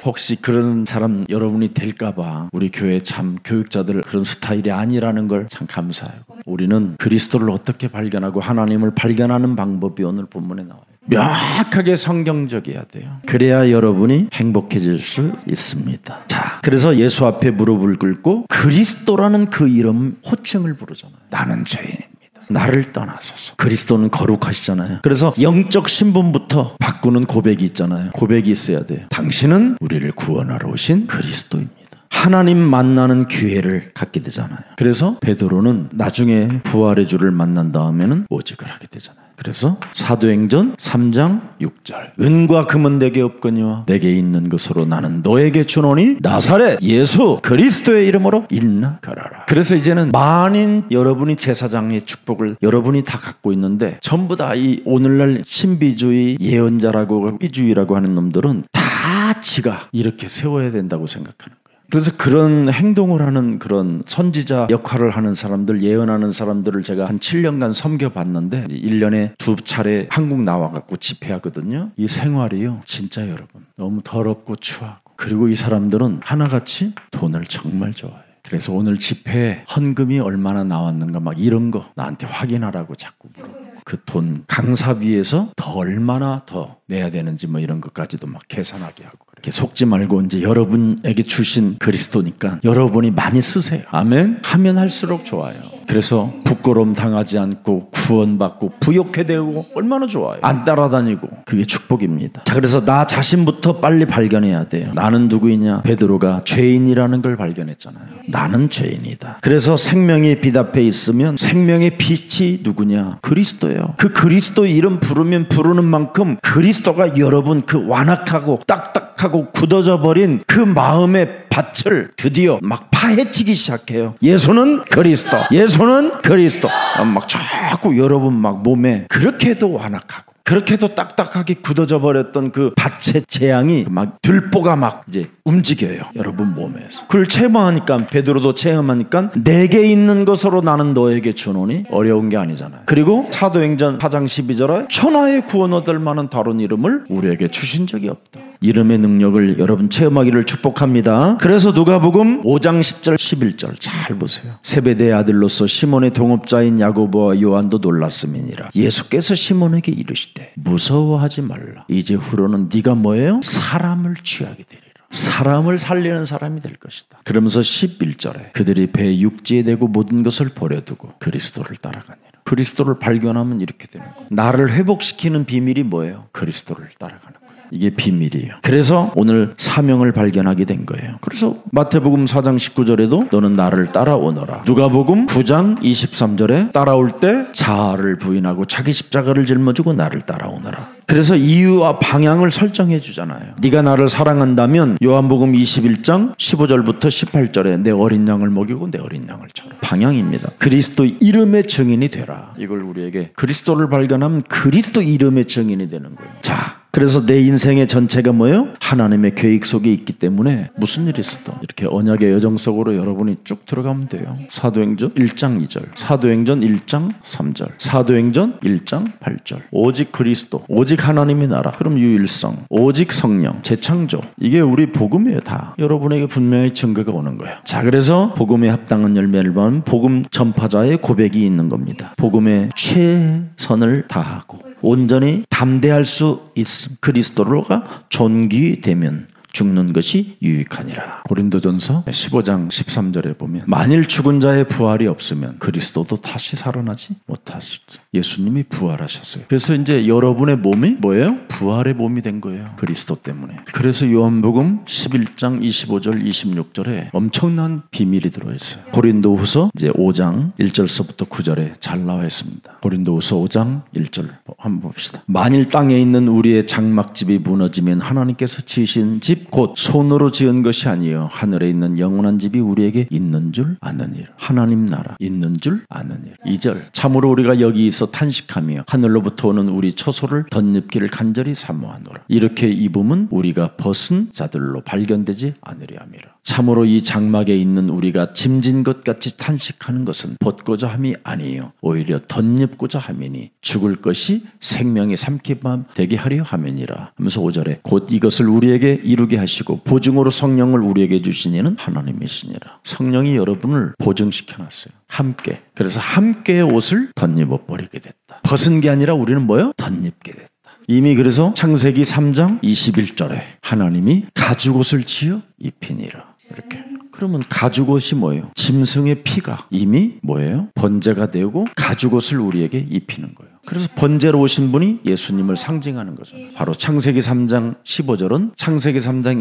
S1: 혹시 그런 사람 여러분이 될까봐 우리 교회 참 교육자들 그런 스타일이 아니라는 걸 참 감사하고 우리는 그리스도를 어떻게 발견하고 하나님을 발견하는 방법이 오늘 본문에 나와요. 명확하게 성경적이어야 돼요. 그래야 여러분이 행복해질 수 있습니다. 자, 그래서 예수 앞에 무릎을 꿇고 그리스도라는 그 이름 호칭을 부르잖아요. 나는 죄인입니다. 나를 떠나소서. 그리스도는 거룩하시잖아요. 그래서 영적 신분부터 바꾸는 고백이 있잖아요. 고백이 있어야 돼요. 당신은 우리를 구원하러 오신 그리스도입니다. 하나님 만나는 기회를 갖게 되잖아요. 그래서 베드로는 나중에 부활의 주를 만난 다음에는 오직을 하게 되잖아요. 그래서 사도행전 3장 6절 은과 금은 내게 없거니와 내게 있는 것으로 나는 너에게 주노니 나사렛 예수 그리스도의 이름으로 일어나 걸어라. 그래서 이제는 만인 여러분이 제사장의 축복을 여러분이 다 갖고 있는데 전부 다 이 오늘날 신비주의 예언자라고 비주의라고 하는 놈들은 다 지가 이렇게 세워야 된다고 생각하는 거예요. 그래서 그런 행동을 하는 그런 선지자 역할을 하는 사람들, 예언하는 사람들을 제가 한 7년간 섬겨봤는데 1년에 2차례 한국 나와갖고 집회하거든요. 이 생활이요. 진짜 여러분 너무 더럽고 추하고 그리고 이 사람들은 하나같이 돈을 정말 좋아해요. 그래서 오늘 집회에 헌금이 얼마나 나왔는가 막 이런 거 나한테 확인하라고 자꾸 물어요. 그 돈 강사비에서 더 얼마나 더 내야 되는지 뭐 이런 것까지도 막 계산하게 하고 그렇게 속지 말고 이제 여러분에게 주신 그리스도니까 여러분이 많이 쓰세요. 아멘. 하면 할수록 좋아요. 그래서 부끄러움 당하지 않고 구원받고 부욕해 되고 얼마나 좋아요. 안 따라다니고 그게 축복입니다. 자, 그래서 나 자신부터 빨리 발견해야 돼요. 나는 누구이냐? 베드로가 죄인이라는 걸 발견했잖아요. 나는 죄인이다. 그래서 생명의 빛 앞에 있으면 생명의 빛이 누구냐? 그리스도예요. 그 그리스도 이름 부르면 부르는 만큼 그리스도가 여러분 그 완악하고 딱딱하고 굳어져 버린 그 마음의 밭을 드디어 막 파헤치기 시작해요. 예수는 그리스도, 예수는 그리스도. 막 자꾸 여러분 막 몸에 그렇게도 완악하고 그렇게도 딱딱하게 굳어져 버렸던 그 밭의 재앙이 막 들보가 막 이제 움직여요. 여러분 몸에서. 그걸 체험하니까 베드로도 체험하니까 내게 있는 것으로 나는 너에게 주노니 어려운 게 아니잖아요. 그리고 사도행전 4장 12절에 천하의 구원 얻을 만한 다른 이름을 우리에게 주신 적이 없다. 이름의 능력을 여러분 체험하기를 축복합니다. 그래서 누가복음 5장 10절 11절 잘 보세요. 세베대의 아들로서 시몬의 동업자인 야고보와 요한도 놀랐음이니라. 예수께서 시몬에게 이르시되 무서워하지 말라. 이제 후로는 네가 뭐예요? 사람을 취하게 되리라. 사람을 살리는 사람이 될 것이다. 그러면서 11절에 그들이 배 육지에 대고 모든 것을 버려두고 그리스도를 따라가니라. 그리스도를 발견하면 이렇게 되는 거예요. 나를 회복시키는 비밀이 뭐예요? 그리스도를 따라가는 거예요. 이게 비밀이에요. 그래서 오늘 사명을 발견하게 된 거예요. 그래서 마태복음 4장 19절에도 너는 나를 따라오너라. 누가복음 9장 23절에 따라올 때 자아를 부인하고 자기 십자가를 짊어지고 나를 따라오너라. 그래서 이유와 방향을 설정해 주잖아요. 네가 나를 사랑한다면 요한복음 21장 15절부터 18절에 내 어린 양을 먹이고 내 어린 양을 쳐라. 방향입니다. 그리스도 이름의 증인이 되라. 이걸 우리에게 그리스도를 발견하면 그리스도 이름의 증인이 되는 거예요. 자, 그래서 내 인생의 전체가 뭐예요? 하나님의 계획 속에 있기 때문에 무슨 일이 있어도 이렇게 언약의 여정 속으로 여러분이 쭉 들어가면 돼요. 사도행전 1장 2절, 사도행전 1장 3절, 사도행전 1장 8절. 오직 그리스도, 오직 하나님의 나라, 그럼 유일성, 오직 성령, 재창조. 이게 우리 복음이에요. 다 여러분에게 분명히 증거가 오는 거예요. 자, 그래서 복음에 합당한 열매를 보면 복음 전파자의 고백이 있는 겁니다. 복음의 최선을 다하고 온전히 담대할 수 있음. 그리스도로가 존귀되면 죽는 것이 유익하니라. 고린도전서 15장 13절에 보면 만일 죽은 자의 부활이 없으면 그리스도도 다시 살아나지 못하시죠. 예수님이 부활하셨어요. 그래서 이제 여러분의 몸이 뭐예요? 부활의 몸이 된 거예요. 그리스도 때문에. 그래서 요한복음 11장 25절 26절에 엄청난 비밀이 들어있어요. 고린도후서 이제 5장 1절서부터 9절에 잘 나와 있습니다. 고린도후서 5장 1절 한번 봅시다. 만일 땅에 있는 우리의 장막집이 무너지면 하나님께서 지으신 집 곧 손으로 지은 것이 아니요 하늘에 있는 영원한 집이 우리에게 있는 줄 아느니라. 하나님 나라 있는 줄 아느니라. 2절 참으로 우리가 여기 있어 탄식하며 하늘로부터 오는 우리 처소를 덧입기를 간절히 사모하노라. 이렇게 입음은 우리가 벗은 자들로 발견되지 않으려 함이라. 참으로 이 장막에 있는 우리가 짐진 것 같이 탄식하는 것은 벗고자 함이 아니요 오히려 덧입고자 함이니 죽을 것이 생명의 삼킴함 되게 하려 함이니라 하면서 5절에 곧 이것을 우리에게 이루게 하시고 보증으로 성령을 우리에게 주시니는 하나님이시니라. 성령이 여러분을 보증시켜놨어요. 함께. 그래서 함께의 옷을 덧입어 버리게 됐다. 벗은 게 아니라 우리는 뭐요? 덧입게 됐다. 이미 그래서 창세기 3장 21절에 하나님이 가죽옷을 지어 입히니라. 이렇게. 그러면 가죽옷이 뭐예요? 짐승의 피가 이미 뭐예요? 번제가 되고 가죽옷을 우리에게 입히는 거예요. 그래서 번제로 오신 분이 예수님을 상징하는 거죠. 바로 창세기 3장 15절은 창세기 3장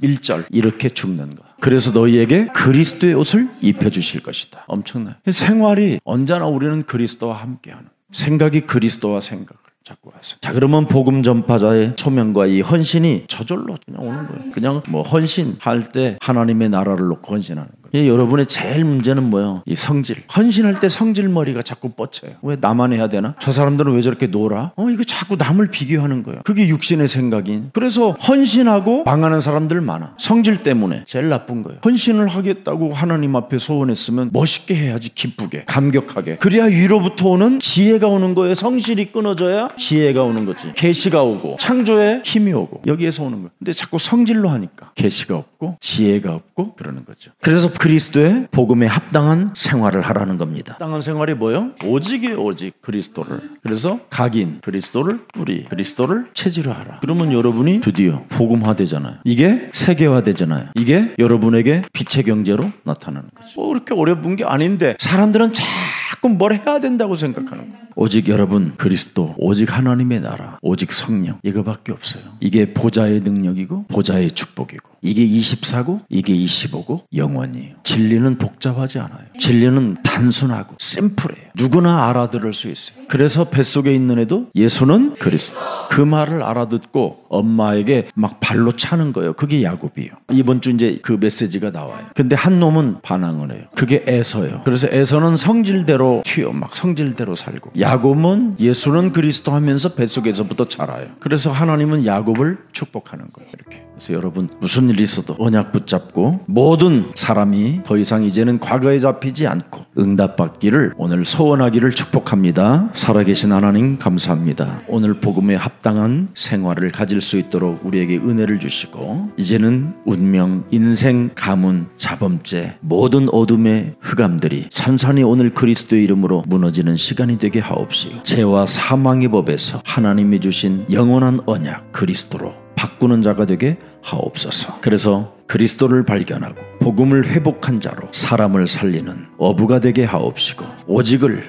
S1: 21절 이렇게 죽는 거. 그래서 너희에게 그리스도의 옷을 입혀주실 것이다. 엄청나요. 생활이 언제나 우리는 그리스도와 함께하는 생각이 그리스도와 생각을 자꾸 하세요. 자, 그러면 복음 전파자의 소명과 이 헌신이 저절로 그냥 오는 거예요. 그냥 뭐 헌신할 때 하나님의 나라를 놓고 헌신하는 거예요. 여러분의 제일 문제는 뭐예요? 이 성질. 헌신할 때 성질머리가 자꾸 뻗쳐요. 왜 나만 해야 되나? 저 사람들은 왜 저렇게 놀아? 이거 자꾸 남을 비교하는 거예요. 그게 육신의 생각인. 그래서 헌신하고 망하는 사람들 많아. 성질 때문에. 제일 나쁜 거예요. 헌신을 하겠다고 하나님 앞에 소원했으면 멋있게 해야지. 기쁘게, 감격하게. 그래야 위로부터 오는 지혜가 오는 거예요. 성실이 끊어져야 지혜가 오는 거지. 계시가 오고 창조에 힘이 오고 여기에서 오는 거예요. 근데 자꾸 성질로 하니까 계시가 없고 지혜가 없고 그러는 거죠. 그래서 그리스도의 복음에 합당한 생활을 하라는 겁니다. 합당한 생활이 뭐예요? 오직이에요. 오직 그리스도를. 그래서 각인 그리스도를 뿌리 그리스도를 체질로 하라. 그러면 여러분이 드디어 복음화되잖아요. 이게 세계화되잖아요. 이게 여러분에게 빛의 경제로 나타나는 거죠. 그렇게 어려운 게 아닌데 사람들은 자꾸 뭘 해야 된다고 생각하는 거예요. 오직 여러분 그리스도, 오직 하나님의 나라, 오직 성령 이거밖에 없어요. 이게 보좌의 능력이고 보좌의 축복이고 이게 24고 이게 25고 영원이에요. 진리는 복잡하지 않아요. 진리는 단순하고 심플해요. 누구나 알아들을 수 있어요. 그래서 뱃속에 있는 애도 예수는 그리스도. 그 말을 알아듣고 엄마에게 막 발로 차는 거예요. 그게 야곱이에요. 이번 주 이제 그 메시지가 나와요. 근데 한 놈은 반항을 해요. 그게 에서예요. 그래서 에서는 성질대로 튀어 막 성질대로 살고 야곱은 예수는 그리스도 하면서 뱃속에서부터 자라요. 그래서 하나님은 야곱을 축복하는 거예요. 이렇게. 그래서 여러분 무슨 일이 있어도 언약 붙잡고 모든 사람이 더 이상 이제는 과거에 잡히지 않고 응답받기를 오늘 소원하기를 축복합니다. 살아계신 하나님 감사합니다. 오늘 복음에 합당한 생활을 가질 수 있도록 우리에게 은혜를 주시고 이제는 운명, 인생, 가문, 자범죄 모든 어둠의 흑암들이 산산이 오늘 그리스도의 이름으로 무너지는 시간이 되게 하옵시고 죄와 사망의 법에서 하나님이 주신 영원한 언약 그리스도로 바꾸는 자가 되게 하옵소서. 그래서 그리스도를 발견하고 복음을 회복한 자로 사람을 살리는 어부가 되게 하옵시고,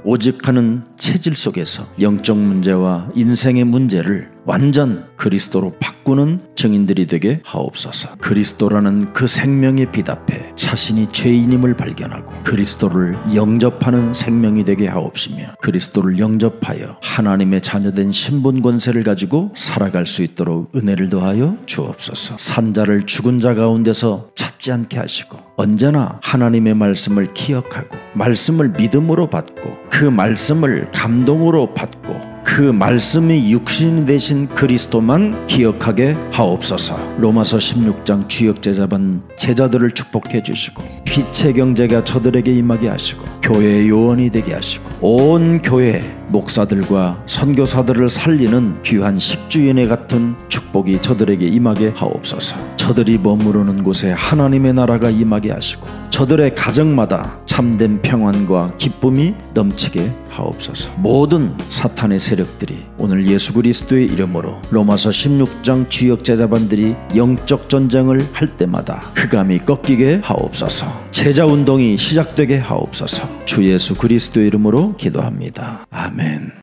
S1: 오직하는 체질 속에서 영적 문제와 인생의 문제를 완전 그리스도로 바꾸는 증인들이 되게 하옵소서. 그리스도라는 그 생명의 빛 앞에 자신이 죄인임을 발견하고 그리스도를 영접하는 생명이 되게 하옵시며, 그리스도를 영접하여 하나님의 자녀된 신분 권세를 가지고 살아갈 수 있도록 은혜를 더하여 주옵소서. 산자를 죽은 자 가운데서 찾지 않게 하시고, 언제나 하나님의 말씀을 기억하고 말씀을 믿음으로 받고 그 말씀을 감동으로 받고 그 말씀이 육신이 되신 그리스도만 기억하게 하옵소서. 로마서 16장 주역제자반 제자들을 축복해 주시고 빛의 경제가 저들에게 임하게 하시고 교회의 요원이 되게 하시고 온 교회 목사들과 선교사들을 살리는 귀한 식주인의 같은 축복이 저들에게 임하게 하옵소서. 저들이 머무르는 곳에 하나님의 나라가 임하게 하시고 저들의 가정마다 참된 평안과 기쁨이 넘치게 하옵소서. 모든 사탄의 세력들이 오늘 예수 그리스도의 이름으로 로마서 16장 주역 제자반들이 영적 전쟁을 할 때마다 흑암이 꺾이게 하옵소서. 제자운동이 시작되게 하옵소서. 주 예수 그리스도의 이름으로 기도합니다. 아멘.